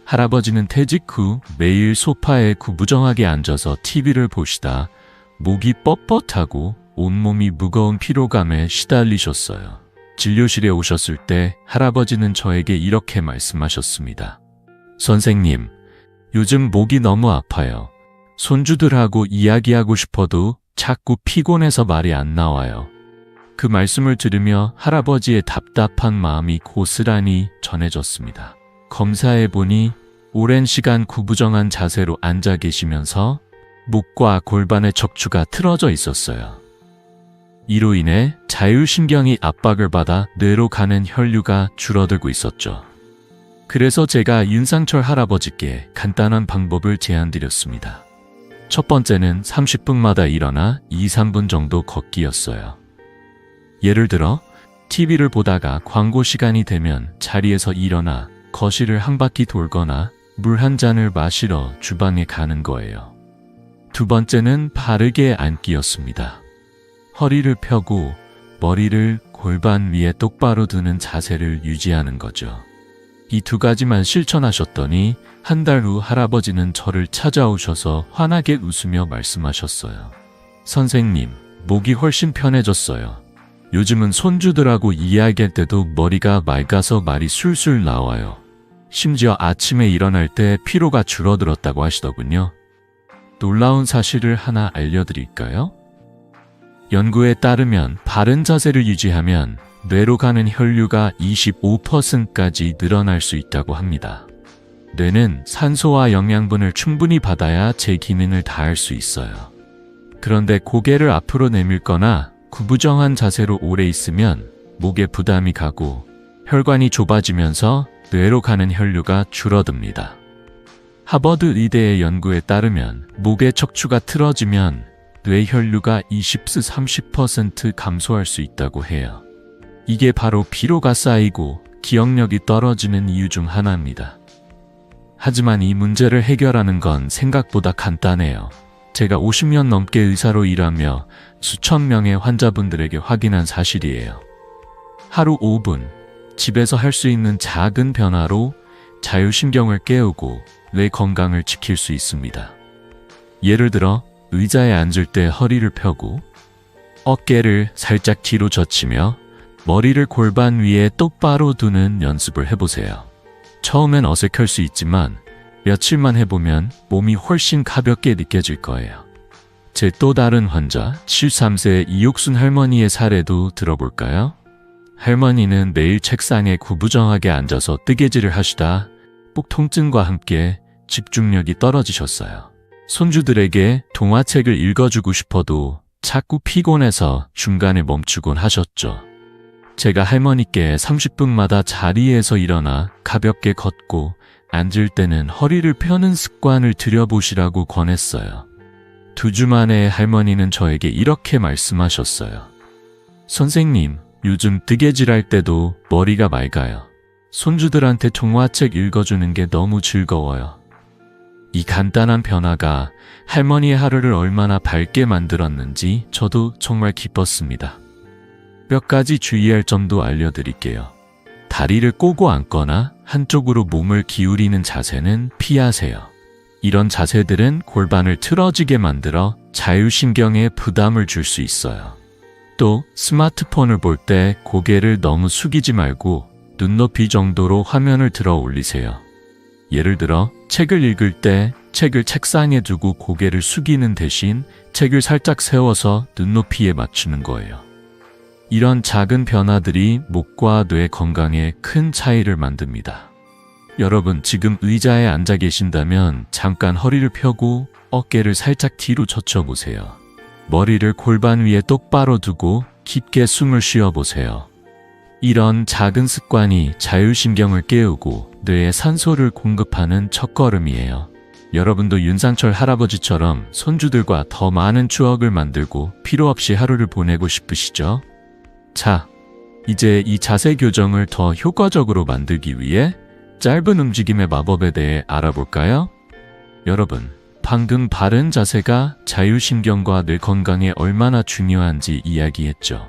할아버지는 퇴직 후 매일 소파에 구부정하게 앉아서 TV를 보시다 목이 뻣뻣하고 온몸이 무거운 피로감에 시달리셨어요. 진료실에 오셨을 때 할아버지는 저에게 이렇게 말씀하셨습니다. 선생님, 요즘 목이 너무 아파요. 손주들하고 이야기하고 싶어도 자꾸 피곤해서 말이 안 나와요. 그 말씀을 들으며 할아버지의 답답한 마음이 고스란히 전해졌습니다. 검사해보니 오랜 시간 구부정한 자세로 앉아 계시면서 목과 골반의 척추가 틀어져 있었어요. 이로 인해 자율신경이 압박을 받아 뇌로 가는 혈류가 줄어들고 있었죠. 그래서 제가 윤상철 할아버지께 간단한 방법을 제안드렸습니다. 첫 번째는 30분마다 일어나 2, 3분 정도 걷기였어요. 예를 들어 TV를 보다가 광고 시간이 되면 자리에서 일어나 거실을 한 바퀴 돌거나 물 한 잔을 마시러 주방에 가는 거예요. 두 번째는 바르게 앉기였습니다. 허리를 펴고 머리를 골반 위에 똑바로 두는 자세를 유지하는 거죠. 이 두 가지만 실천하셨더니 한 달 후 할아버지는 저를 찾아오셔서 환하게 웃으며 말씀하셨어요. 선생님, 목이 훨씬 편해졌어요. 요즘은 손주들하고 이야기할 때도 머리가 맑아서 말이 술술 나와요. 심지어 아침에 일어날 때 피로가 줄어들었다고 하시더군요. 놀라운 사실을 하나 알려드릴까요? 연구에 따르면 바른 자세를 유지하면 뇌로 가는 혈류가 25%까지 늘어날 수 있다고 합니다. 뇌는 산소와 영양분을 충분히 받아야 제 기능을 다할 수 있어요. 그런데 고개를 앞으로 내밀거나 구부정한 자세로 오래 있으면 목에 부담이 가고 혈관이 좁아지면서 뇌로 가는 혈류가 줄어듭니다. 하버드 의대의 연구에 따르면 목의 척추가 틀어지면 뇌 혈류가 20~30% 감소할 수 있다고 해요. 이게 바로 피로가 쌓이고 기억력이 떨어지는 이유 중 하나입니다. 하지만 이 문제를 해결하는 건 생각보다 간단해요. 제가 50년 넘게 의사로 일하며 수천 명의 환자분들에게 확인한 사실이에요. 하루 5분, 집에서 할 수 있는 작은 변화로 자율신경을 깨우고 뇌 건강을 지킬 수 있습니다. 예를 들어 의자에 앉을 때 허리를 펴고 어깨를 살짝 뒤로 젖히며 머리를 골반 위에 똑바로 두는 연습을 해보세요. 처음엔 어색할 수 있지만 며칠만 해보면 몸이 훨씬 가볍게 느껴질 거예요. 제 또 다른 환자 73세 이옥순 할머니의 사례도 들어볼까요? 할머니는 매일 책상에 구부정하게 앉아서 뜨개질을 하시다 목 통증과 함께 집중력이 떨어지셨어요. 손주들에게 동화책을 읽어주고 싶어도 자꾸 피곤해서 중간에 멈추곤 하셨죠. 제가 할머니께 30분마다 자리에서 일어나 가볍게 걷고 앉을 때는 허리를 펴는 습관을 들여보시라고 권했어요. 2주 만에 할머니는 저에게 이렇게 말씀하셨어요. 선생님, 요즘 뜨개질할 때도 머리가 맑아요. 손주들한테 동화책 읽어주는 게 너무 즐거워요. 이 간단한 변화가 할머니의 하루를 얼마나 밝게 만들었는지 저도 정말 기뻤습니다. 몇 가지 주의할 점도 알려드릴게요. 다리를 꼬고 앉거나 한쪽으로 몸을 기울이는 자세는 피하세요. 이런 자세들은 골반을 틀어지게 만들어 자율신경에 부담을 줄 수 있어요. 또 스마트폰을 볼 때 고개를 너무 숙이지 말고 눈높이 정도로 화면을 들어 올리세요. 예를 들어 책을 읽을 때 책을 책상에 두고 고개를 숙이는 대신 책을 살짝 세워서 눈높이에 맞추는 거예요. 이런 작은 변화들이 목과 뇌 건강에 큰 차이를 만듭니다. 여러분, 지금 의자에 앉아 계신다면 잠깐 허리를 펴고 어깨를 살짝 뒤로 젖혀보세요. 머리를 골반 위에 똑바로 두고 깊게 숨을 쉬어보세요. 이런 작은 습관이 자율신경을 깨우고 뇌에 산소를 공급하는 첫걸음이에요. 여러분도 윤상철 할아버지처럼 손주들과 더 많은 추억을 만들고 피로 없이 하루를 보내고 싶으시죠? 자, 이제 이 자세 교정을 더 효과적으로 만들기 위해 짧은 움직임의 마법에 대해 알아볼까요? 여러분, 방금 바른 자세가 자율신경과 뇌 건강에 얼마나 중요한지 이야기했죠.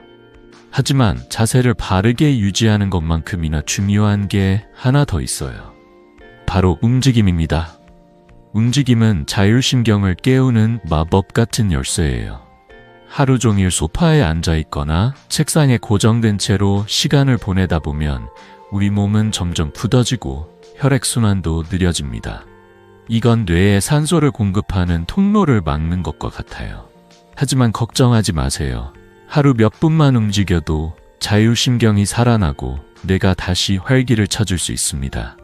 하지만 자세를 바르게 유지하는 것만큼이나 중요한 게 하나 더 있어요. 바로 움직임입니다. 움직임은 자율신경을 깨우는 마법 같은 열쇠예요. 하루 종일 소파에 앉아 있거나 책상에 고정된 채로 시간을 보내다 보면 우리 몸은 점점 굳어지고 혈액순환도 느려집니다. 이건 뇌에 산소를 공급하는 통로를 막는 것과 같아요. 하지만 걱정하지 마세요. 하루 몇 분만 움직여도 자율신경이 살아나고 뇌가 다시 활기를 찾을 수 있습니다.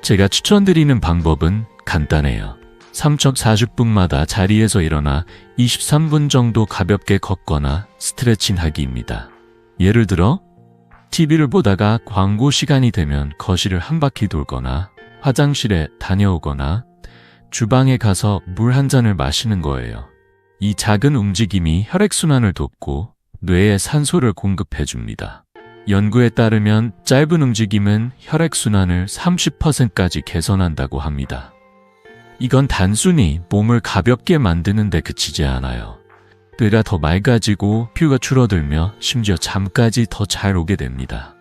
제가 추천드리는 방법은 간단해요. 40분마다 자리에서 일어나 23분 정도 가볍게 걷거나 스트레칭 하기입니다. 예를 들어 TV를 보다가 광고 시간이 되면 거실을 한 바퀴 돌거나 화장실에 다녀오거나 주방에 가서 물 한 잔을 마시는 거예요. 이 작은 움직임이 혈액순환을 돕고 뇌에 산소를 공급해 줍니다. 연구에 따르면 짧은 움직임은 혈액순환을 30%까지 개선한다고 합니다. 이건 단순히 몸을 가볍게 만드는 데 그치지 않아요. 뇌가 더 맑아지고 피로가 줄어들며 심지어 잠까지 더 잘 오게 됩니다.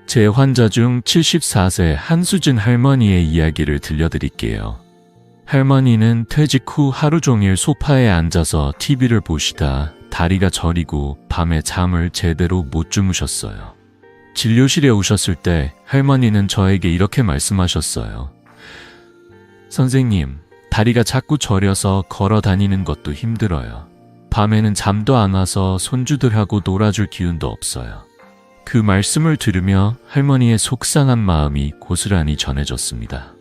제 환자 중 74세 한수진 할머니의 이야기를 들려드릴게요. 할머니는 퇴직 후 하루 종일 소파에 앉아서 TV를 보시다 다리가 저리고 밤에 잠을 제대로 못 주무셨어요. 진료실에 오셨을 때 할머니는 저에게 이렇게 말씀하셨어요. 선생님, 다리가 자꾸 저려서 걸어 다니는 것도 힘들어요. 밤에는 잠도 안 와서 손주들하고 놀아줄 기운도 없어요. 그 말씀을 들으며 할머니의 속상한 마음이 고스란히 전해졌습니다.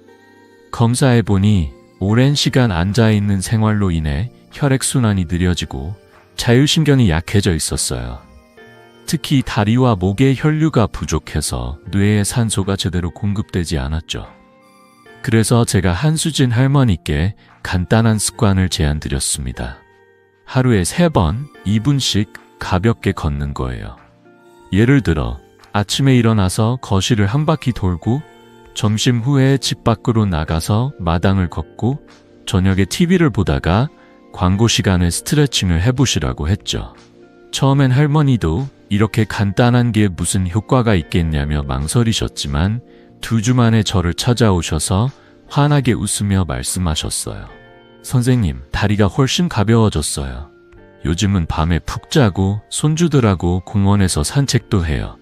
검사해보니 오랜 시간 앉아있는 생활로 인해 혈액순환이 느려지고 자율신경이 약해져 있었어요. 특히 다리와 목의 혈류가 부족해서 뇌에 산소가 제대로 공급되지 않았죠. 그래서 제가 한수진 할머니께 간단한 습관을 제안드렸습니다. 하루에 3번 2분씩 가볍게 걷는 거예요. 예를 들어 아침에 일어나서 거실을 한 바퀴 돌고 점심 후에 집 밖으로 나가서 마당을 걷고 저녁에 TV를 보다가 광고 시간에 스트레칭을 해보시라고 했죠. 처음엔 할머니도 이렇게 간단한 게 무슨 효과가 있겠냐며 망설이셨지만 2주 만에 저를 찾아오셔서 환하게 웃으며 말씀하셨어요. 선생님, 다리가 훨씬 가벼워졌어요. 요즘은 밤에 푹 자고 손주들하고 공원에서 산책도 해요.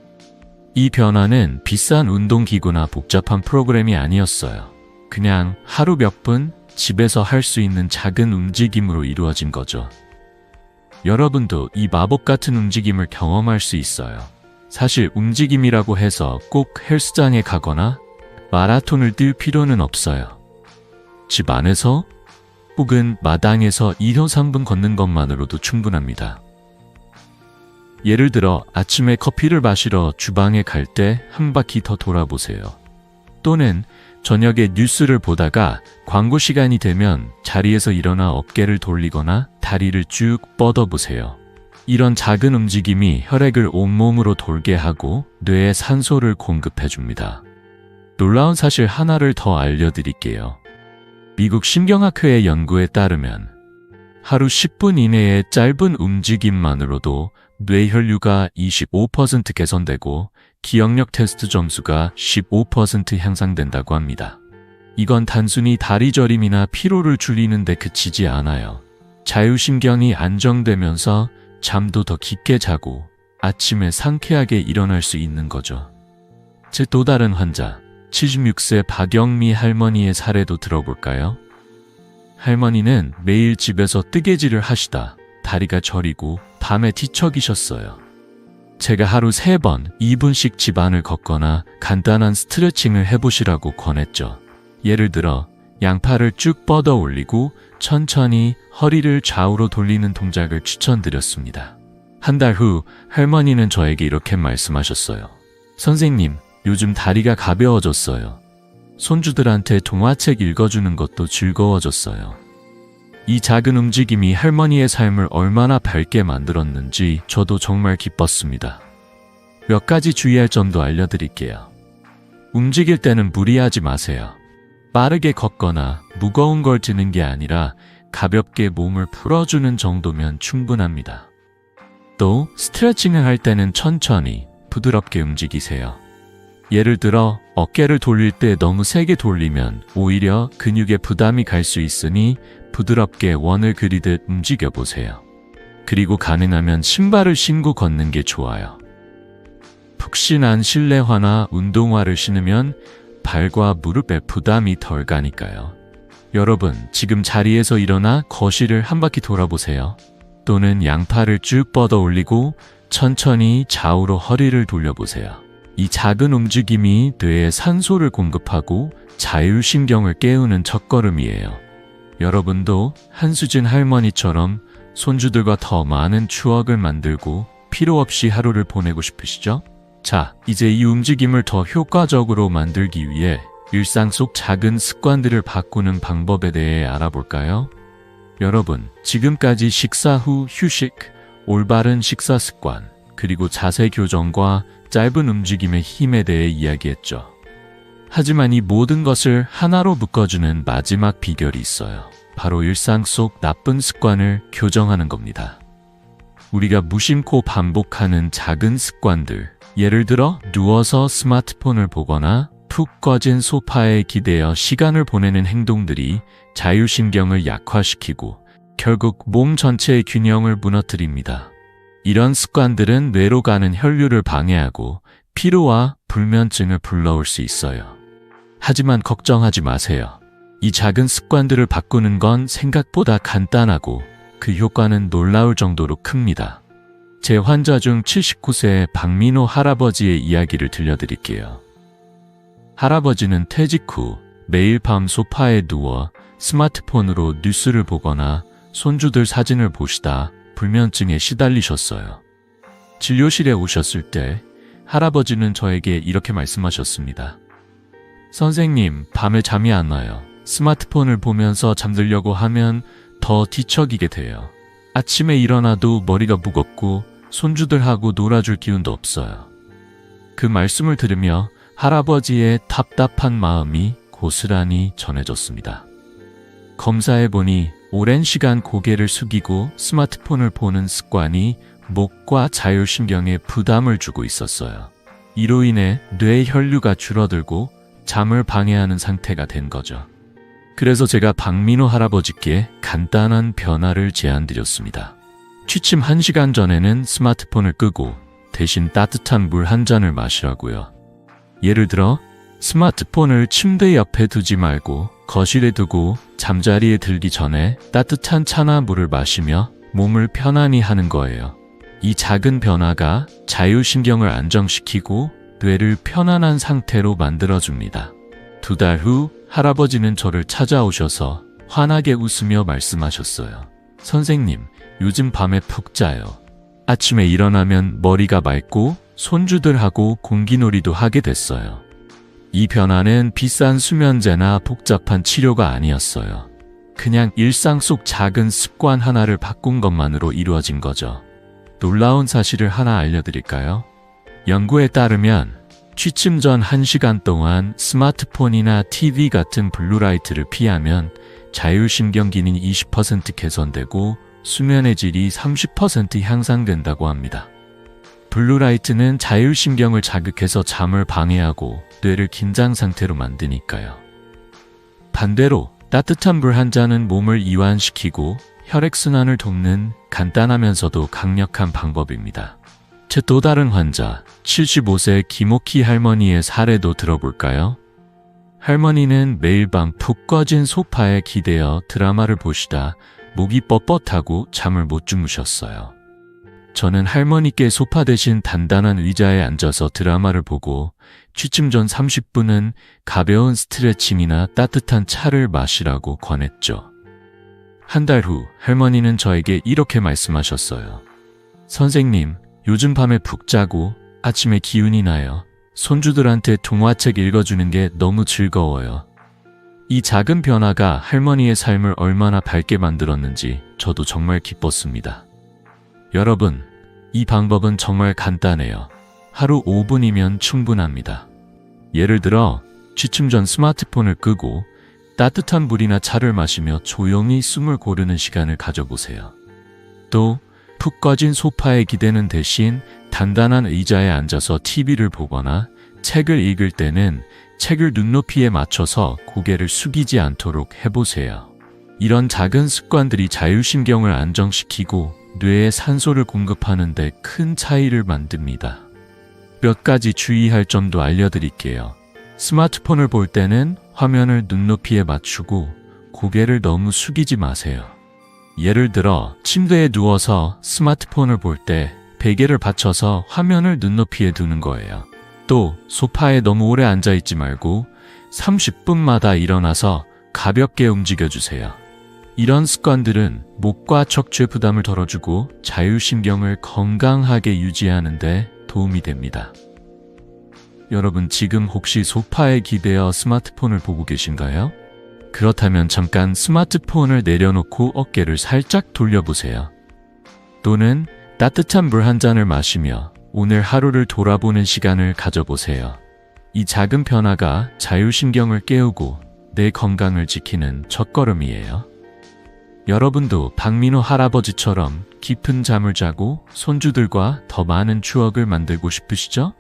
이 변화는 비싼 운동기구나 복잡한 프로그램이 아니었어요. 그냥 하루 몇 분 집에서 할 수 있는 작은 움직임으로 이루어진 거죠. 여러분도 이 마법 같은 움직임을 경험할 수 있어요. 사실 움직임이라고 해서 꼭 헬스장에 가거나 마라톤을 뛸 필요는 없어요. 집 안에서 혹은 마당에서 2호 3분 걷는 것만으로도 충분합니다. 예를 들어 아침에 커피를 마시러 주방에 갈 때 한 바퀴 더 돌아보세요. 또는 저녁에 뉴스를 보다가 광고 시간이 되면 자리에서 일어나 어깨를 돌리거나 다리를 쭉 뻗어보세요. 이런 작은 움직임이 혈액을 온몸으로 돌게 하고 뇌에 산소를 공급해줍니다. 놀라운 사실 하나를 더 알려드릴게요. 미국 신경학회의 연구에 따르면 하루 10분 이내의 짧은 움직임만으로도 뇌 혈류가 25% 개선되고 기억력 테스트 점수가 15% 향상된다고 합니다. 이건 단순히 다리 저림이나 피로를 줄이는 데 그치지 않아요. 자율신경이 안정되면서 잠도 더 깊게 자고 아침에 상쾌하게 일어날 수 있는 거죠. 제 또 다른 환자, 76세 박영미 할머니의 사례도 들어볼까요? 할머니는 매일 집에서 뜨개질을 하시다 다리가 저리고 밤에 뒤척이셨어요. 제가 하루 3번 2분씩 집안을 걷거나 간단한 스트레칭을 해보시라고 권했죠. 예를 들어 양팔을 쭉 뻗어 올리고 천천히 허리를 좌우로 돌리는 동작을 추천드렸습니다. 한 달 후 할머니는 저에게 이렇게 말씀하셨어요. 선생님, 요즘 다리가 가벼워졌어요. 손주들한테 동화책 읽어주는 것도 즐거워졌어요. 이 작은 움직임이 할머니의 삶을 얼마나 밝게 만들었는지 저도 정말 기뻤습니다. 몇 가지 주의할 점도 알려드릴게요. 움직일 때는 무리하지 마세요. 빠르게 걷거나 무거운 걸 드는 게 아니라 가볍게 몸을 풀어주는 정도면 충분합니다. 또 스트레칭을 할 때는 천천히 부드럽게 움직이세요. 예를 들어 어깨를 돌릴 때 너무 세게 돌리면 오히려 근육에 부담이 갈 수 있으니 부드럽게 원을 그리듯 움직여 보세요. 그리고 가능하면 신발을 신고 걷는 게 좋아요. 푹신한 실내화나 운동화를 신으면 발과 무릎에 부담이 덜 가니까요. 여러분, 지금 자리에서 일어나 거실을 한 바퀴 돌아보세요. 또는 양팔을 쭉 뻗어 올리고 천천히 좌우로 허리를 돌려보세요. 이 작은 움직임이 뇌에 산소를 공급하고 자율신경을 깨우는 첫걸음이에요. 여러분도 한수진 할머니처럼 손주들과 더 많은 추억을 만들고 필요 없이 하루를 보내고 싶으시죠? 자, 이제 이 움직임을 더 효과적으로 만들기 위해 일상 속 작은 습관들을 바꾸는 방법에 대해 알아볼까요? 여러분, 지금까지 식사 후 휴식, 올바른 식사 습관, 그리고 자세 교정과 짧은 움직임의 힘에 대해 이야기했죠. 하지만 이 모든 것을 하나로 묶어주는 마지막 비결이 있어요. 바로 일상 속 나쁜 습관을 교정하는 겁니다. 우리가 무심코 반복하는 작은 습관들, 예를 들어 누워서 스마트폰을 보거나 푹 꺼진 소파에 기대어 시간을 보내는 행동들이 자율신경을 약화시키고 결국 몸 전체의 균형을 무너뜨립니다. 이런 습관들은 뇌로 가는 혈류를 방해하고 피로와 불면증을 불러올 수 있어요. 하지만 걱정하지 마세요. 이 작은 습관들을 바꾸는 건 생각보다 간단하고 그 효과는 놀라울 정도로 큽니다. 제 환자 중 79세 박민호 할아버지의 이야기를 들려드릴게요. 할아버지는 퇴직 후 매일 밤 소파에 누워 스마트폰으로 뉴스를 보거나 손주들 사진을 보시다 불면증에 시달리셨어요. 진료실에 오셨을 때 할아버지는 저에게 이렇게 말씀하셨습니다. 선생님, 밤에 잠이 안 와요. 스마트폰을 보면서 잠들려고 하면 더 뒤척이게 돼요. 아침에 일어나도 머리가 무겁고 손주들하고 놀아줄 기운도 없어요. 그 말씀을 들으며 할아버지의 답답한 마음이 고스란히 전해졌습니다. 검사해보니 오랜 시간 고개를 숙이고 스마트폰을 보는 습관이 목과 자율신경에 부담을 주고 있었어요. 이로 인해 뇌 혈류가 줄어들고 잠을 방해하는 상태가 된 거죠. 그래서 제가 박민호 할아버지께 간단한 변화를 제안드렸습니다. 취침 1시간 전에는 스마트폰을 끄고 대신 따뜻한 물 한 잔을 마시라고요. 예를 들어 스마트폰을 침대 옆에 두지 말고 거실에 두고 잠자리에 들기 전에 따뜻한 차나 물을 마시며 몸을 편안히 하는 거예요. 이 작은 변화가 자율신경을 안정시키고 뇌를 편안한 상태로 만들어줍니다. 2달 후 할아버지는 저를 찾아오셔서 환하게 웃으며 말씀하셨어요. 선생님, 요즘 밤에 푹 자요. 아침에 일어나면 머리가 맑고 손주들하고 공기놀이도 하게 됐어요. 이 변화는 비싼 수면제나 복잡한 치료가 아니었어요. 그냥 일상 속 작은 습관 하나를 바꾼 것만으로 이루어진 거죠. 놀라운 사실을 하나 알려드릴까요? 연구에 따르면 취침 전 1시간 동안 스마트폰이나 TV 같은 블루라이트를 피하면 자율신경 기능이 20% 개선되고 수면의 질이 30% 향상된다고 합니다. 블루라이트는 자율신경을 자극해서 잠을 방해하고 뇌를 긴장 상태로 만드니까요. 반대로 따뜻한 물 한 잔은 몸을 이완시키고 혈액순환을 돕는 간단하면서도 강력한 방법입니다. 제 또 다른 환자, 75세 김옥희 할머니의 사례도 들어볼까요? 할머니는 매일 밤 푹 꺼진 소파에 기대어 드라마를 보시다 목이 뻣뻣하고 잠을 못 주무셨어요. 저는 할머니께 소파 대신 단단한 의자에 앉아서 드라마를 보고 취침 전 30분은 가벼운 스트레칭이나 따뜻한 차를 마시라고 권했죠. 한 달 후 할머니는 저에게 이렇게 말씀하셨어요. 선생님, 요즘 밤에 푹 자고 아침에 기운이 나요. 손주들한테 동화책 읽어주는 게 너무 즐거워요. 이 작은 변화가 할머니의 삶을 얼마나 밝게 만들었는지 저도 정말 기뻤습니다. 여러분, 이 방법은 정말 간단해요. 하루 5분이면 충분합니다. 예를 들어 취침 전 스마트폰을 끄고 따뜻한 물이나 차를 마시며 조용히 숨을 고르는 시간을 가져보세요. 또 푹 꺼진 소파에 기대는 대신 단단한 의자에 앉아서 TV를 보거나 책을 읽을 때는 책을 눈높이에 맞춰서 고개를 숙이지 않도록 해보세요. 이런 작은 습관들이 자율신경을 안정시키고 뇌에 산소를 공급하는 데 큰 차이를 만듭니다. 몇 가지 주의할 점도 알려드릴게요. 스마트폰을 볼 때는 화면을 눈높이에 맞추고 고개를 너무 숙이지 마세요. 예를 들어 침대에 누워서 스마트폰을 볼 때 베개를 받쳐서 화면을 눈높이에 두는 거예요. 또 소파에 너무 오래 앉아있지 말고 30분마다 일어나서 가볍게 움직여주세요. 이런 습관들은 목과 척추의 부담을 덜어주고 자율신경을 건강하게 유지하는 데 도움이 됩니다. 여러분 지금 혹시 소파에 기대어 스마트폰을 보고 계신가요? 그렇다면 잠깐 스마트폰을 내려놓고 어깨를 살짝 돌려보세요. 또는 따뜻한 물 한 잔을 마시며 오늘 하루를 돌아보는 시간을 가져보세요. 이 작은 변화가 자율신경을 깨우고 내 건강을 지키는 첫걸음이에요. 여러분도 박민호 할아버지처럼 깊은 잠을 자고 손주들과 더 많은 추억을 만들고 싶으시죠?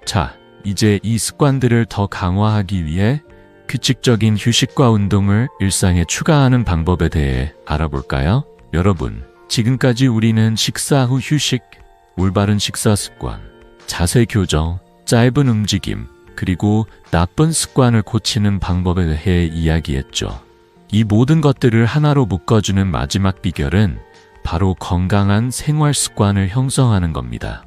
자, 이제 이 습관들을 더 강화하기 위해 규칙적인 휴식과 운동을 일상에 추가하는 방법에 대해 알아볼까요? 여러분, 지금까지 우리는 식사 후 휴식, 올바른 식사 습관, 자세 교정, 짧은 움직임, 그리고 나쁜 습관을 고치는 방법에 대해 이야기했죠. 이 모든 것들을 하나로 묶어주는 마지막 비결은 바로 건강한 생활 습관을 형성하는 겁니다.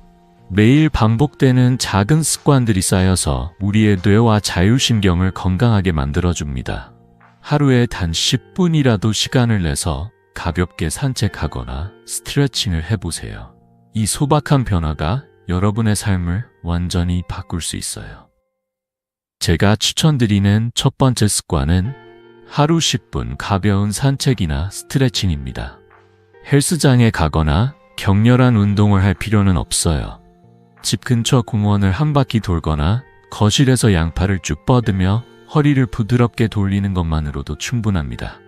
매일 반복되는 작은 습관들이 쌓여서 우리의 뇌와 자율신경을 건강하게 만들어줍니다. 하루에 단 10분이라도 시간을 내서 가볍게 산책하거나 스트레칭을 해보세요. 이 소박한 변화가 여러분의 삶을 완전히 바꿀 수 있어요. 제가 추천드리는 첫 번째 습관은 하루 10분 가벼운 산책이나 스트레칭입니다. 헬스장에 가거나 격렬한 운동을 할 필요는 없어요. 집 근처 공원을 한 바퀴 돌거나 거실에서 양팔을 쭉 뻗으며 허리를 부드럽게 돌리는 것만으로도 충분합니다.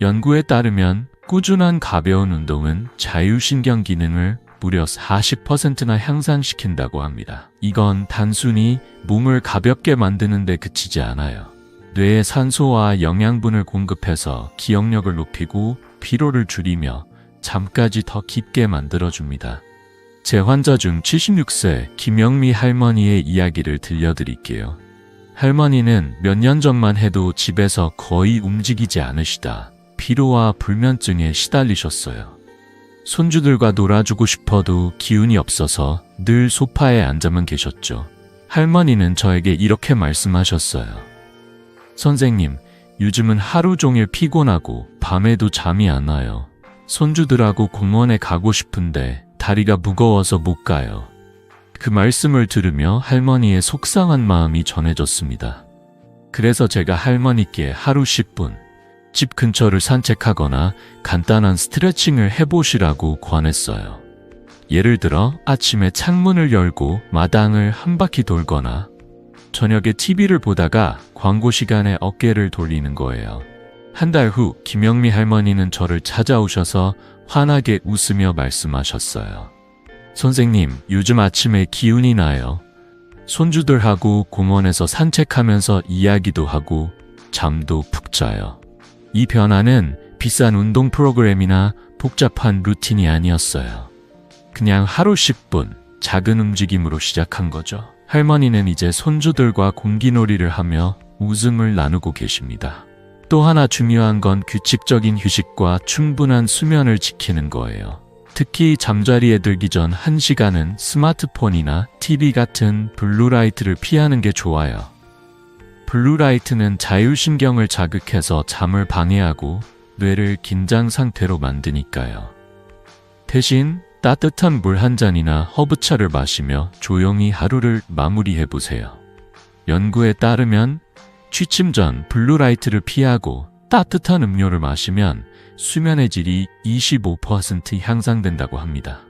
연구에 따르면 꾸준한 가벼운 운동은 자율신경 기능을 무려 40%나 향상시킨다고 합니다. 이건 단순히 몸을 가볍게 만드는 데 그치지 않아요. 뇌에 산소와 영양분을 공급해서 기억력을 높이고 피로를 줄이며 잠까지 더 깊게 만들어줍니다. 제 환자 중 76세 김영미 할머니의 이야기를 들려드릴게요. 할머니는 몇 년 전만 해도 집에서 거의 움직이지 않으시다 피로와 불면증에 시달리셨어요. 손주들과 놀아주고 싶어도 기운이 없어서 늘 소파에 앉아만 계셨죠. 할머니는 저에게 이렇게 말씀하셨어요. 선생님, 요즘은 하루 종일 피곤하고 밤에도 잠이 안 와요. 손주들하고 공원에 가고 싶은데 다리가 무거워서 못 가요. 그 말씀을 들으며 할머니의 속상한 마음이 전해졌습니다. 그래서 제가 할머니께 하루 10분 집 근처를 산책하거나 간단한 스트레칭을 해보시라고 권했어요. 예를 들어 아침에 창문을 열고 마당을 한 바퀴 돌거나 저녁에 TV를 보다가 광고 시간에 어깨를 돌리는 거예요. 한 달 후 김영미 할머니는 저를 찾아오셔서 환하게 웃으며 말씀하셨어요. 선생님, 요즘 아침에 기운이 나요. 손주들하고 공원에서 산책하면서 이야기도 하고 잠도 푹 자요. 이 변화는 비싼 운동 프로그램이나 복잡한 루틴이 아니었어요. 그냥 하루 10분 작은 움직임으로 시작한 거죠. 할머니는 이제 손주들과 공기놀이를 하며 웃음을 나누고 계십니다. 또 하나 중요한 건 규칙적인 휴식과 충분한 수면을 지키는 거예요. 특히 잠자리에 들기 전 1시간은 스마트폰이나 TV 같은 블루라이트를 피하는 게 좋아요. 블루라이트는 자율신경을 자극해서 잠을 방해하고 뇌를 긴장 상태로 만드니까요. 대신 따뜻한 물 한 잔이나 허브차를 마시며 조용히 하루를 마무리해보세요. 연구에 따르면 취침 전 블루라이트를 피하고 따뜻한 음료를 마시면 수면의 질이 25% 향상된다고 합니다.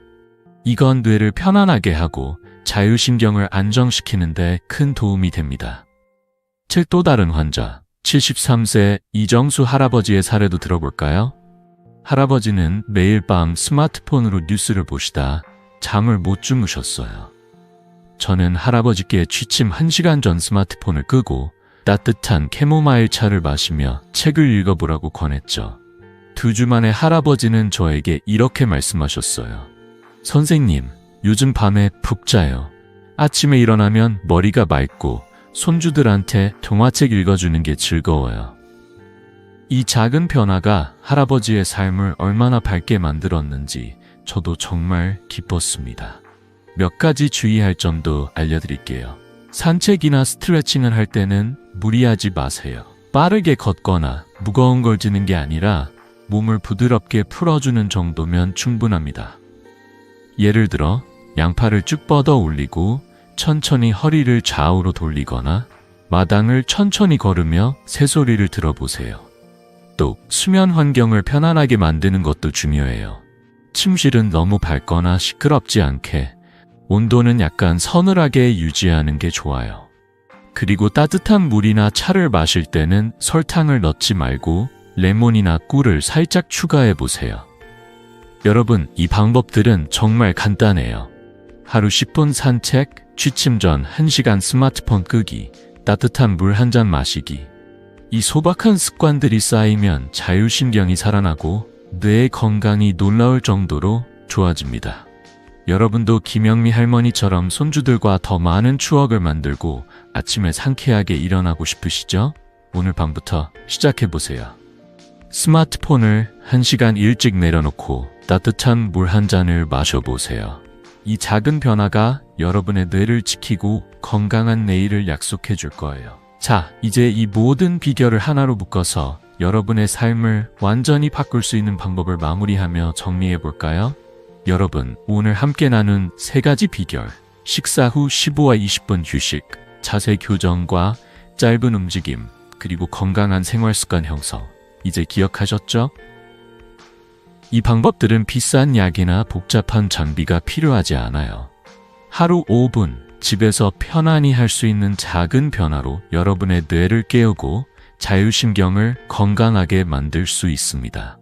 이건 뇌를 편안하게 하고 자율신경을 안정시키는 데 큰 도움이 됩니다. 또 다른 환자, 73세 이정수 할아버지의 사례도 들어볼까요? 할아버지는 매일 밤 스마트폰으로 뉴스를 보시다 잠을 못 주무셨어요. 저는 할아버지께 취침 1시간 전 스마트폰을 끄고 따뜻한 캐모마일 차를 마시며 책을 읽어보라고 권했죠. 2주 만에 할아버지는 저에게 이렇게 말씀하셨어요. 선생님, 요즘 밤에 푹 자요. 아침에 일어나면 머리가 맑고 손주들한테 동화책 읽어주는 게 즐거워요. 이 작은 변화가 할아버지의 삶을 얼마나 밝게 만들었는지 저도 정말 기뻤습니다. 몇 가지 주의할 점도 알려드릴게요. 산책이나 스트레칭을 할 때는 무리하지 마세요. 빠르게 걷거나 무거운 걸 지는 게 아니라 몸을 부드럽게 풀어주는 정도면 충분합니다. 예를 들어 양팔을 쭉 뻗어 올리고 천천히 허리를 좌우로 돌리거나 마당을 천천히 걸으며 새소리를 들어보세요. 또 수면 환경을 편안하게 만드는 것도 중요해요. 침실은 너무 밝거나 시끄럽지 않게, 온도는 약간 서늘하게 유지하는 게 좋아요. 그리고 따뜻한 물이나 차를 마실 때는 설탕을 넣지 말고 레몬이나 꿀을 살짝 추가해 보세요. 여러분, 이 방법들은 정말 간단해요. 하루 10분 산책, 취침 전 1시간 스마트폰 끄기, 따뜻한 물 한 잔 마시기. 이 소박한 습관들이 쌓이면 자율신경이 살아나고 뇌의 건강이 놀라울 정도로 좋아집니다. 여러분도 김영미 할머니처럼 손주들과 더 많은 추억을 만들고 아침에 상쾌하게 일어나고 싶으시죠? 오늘 밤부터 시작해보세요. 스마트폰을 1시간 일찍 내려놓고 따뜻한 물 한 잔을 마셔보세요. 이 작은 변화가 여러분의 뇌를 지키고 건강한 내일을 약속해 줄 거예요. 자, 이제 이 모든 비결을 하나로 묶어서 여러분의 삶을 완전히 바꿀 수 있는 방법을 마무리하며 정리해 볼까요? 여러분, 오늘 함께 나눈 3가지 비결, 식사 후 15와 20분 휴식, 자세 교정과 짧은 움직임, 그리고 건강한 생활 습관 형성, 이제 기억하셨죠? 이 방법들은 비싼 약이나 복잡한 장비가 필요하지 않아요. 하루 5분, 집에서 편안히 할 수 있는 작은 변화로 여러분의 뇌를 깨우고 자율신경을 건강하게 만들 수 있습니다.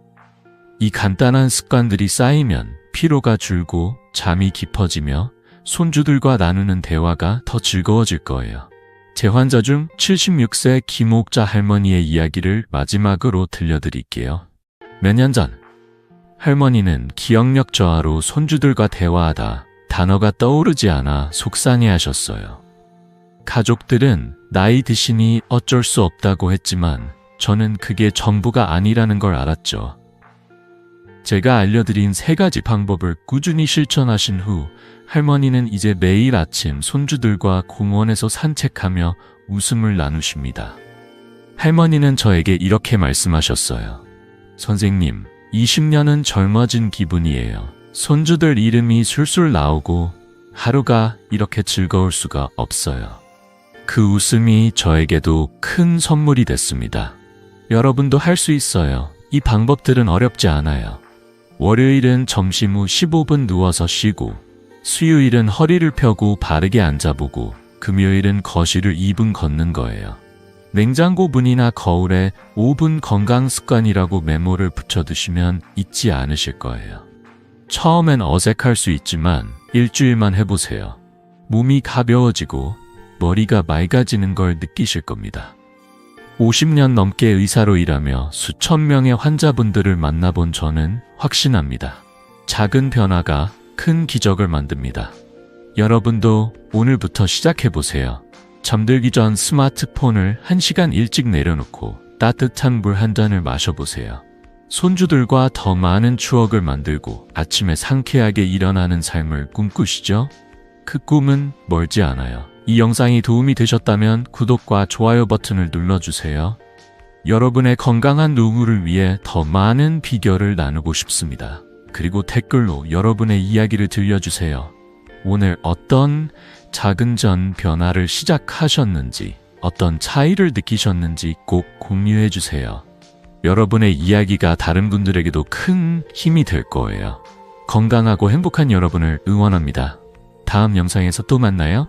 이 간단한 습관들이 쌓이면 피로가 줄고 잠이 깊어지며 손주들과 나누는 대화가 더 즐거워질 거예요. 제 환자 중 76세 김옥자 할머니의 이야기를 마지막으로 들려드릴게요. 몇 년 전, 할머니는 기억력 저하로 손주들과 대화하다 단어가 떠오르지 않아 속상해하셨어요. 가족들은 나이 드시니 어쩔 수 없다고 했지만 저는 그게 전부가 아니라는 걸 알았죠. 제가 알려드린 3가지 방법을 꾸준히 실천하신 후 할머니는 이제 매일 아침 손주들과 공원에서 산책하며 웃음을 나누십니다. 할머니는 저에게 이렇게 말씀하셨어요. 선생님, 20년은 젊어진 기분이에요. 손주들 이름이 술술 나오고 하루가 이렇게 즐거울 수가 없어요. 그 웃음이 저에게도 큰 선물이 됐습니다. 여러분도 할 수 있어요. 이 방법들은 어렵지 않아요. 월요일은 점심 후 15분 누워서 쉬고, 수요일은 허리를 펴고 바르게 앉아보고, 금요일은 거실을 2분 걷는 거예요. 냉장고 문이나 거울에 5분 건강 습관이라고 메모를 붙여두시면 잊지 않으실 거예요. 처음엔 어색할 수 있지만 일주일만 해보세요. 몸이 가벼워지고 머리가 맑아지는 걸 느끼실 겁니다. 50년 넘게 의사로 일하며 수천 명의 환자분들을 만나본 저는 확신합니다. 작은 변화가 큰 기적을 만듭니다. 여러분도 오늘부터 시작해보세요. 잠들기 전 스마트폰을 1시간 일찍 내려놓고 따뜻한 물 한 잔을 마셔보세요. 손주들과 더 많은 추억을 만들고 아침에 상쾌하게 일어나는 삶을 꿈꾸시죠? 그 꿈은 멀지 않아요. 이 영상이 도움이 되셨다면 구독과 좋아요 버튼을 눌러주세요. 여러분의 건강한 노후를 위해 더 많은 비결을 나누고 싶습니다. 그리고 댓글로 여러분의 이야기를 들려주세요. 오늘 어떤 작은 전 변화를 시작하셨는지, 어떤 차이를 느끼셨는지 꼭 공유해주세요. 여러분의 이야기가 다른 분들에게도 큰 힘이 될 거예요. 건강하고 행복한 여러분을 응원합니다. 다음 영상에서 또 만나요.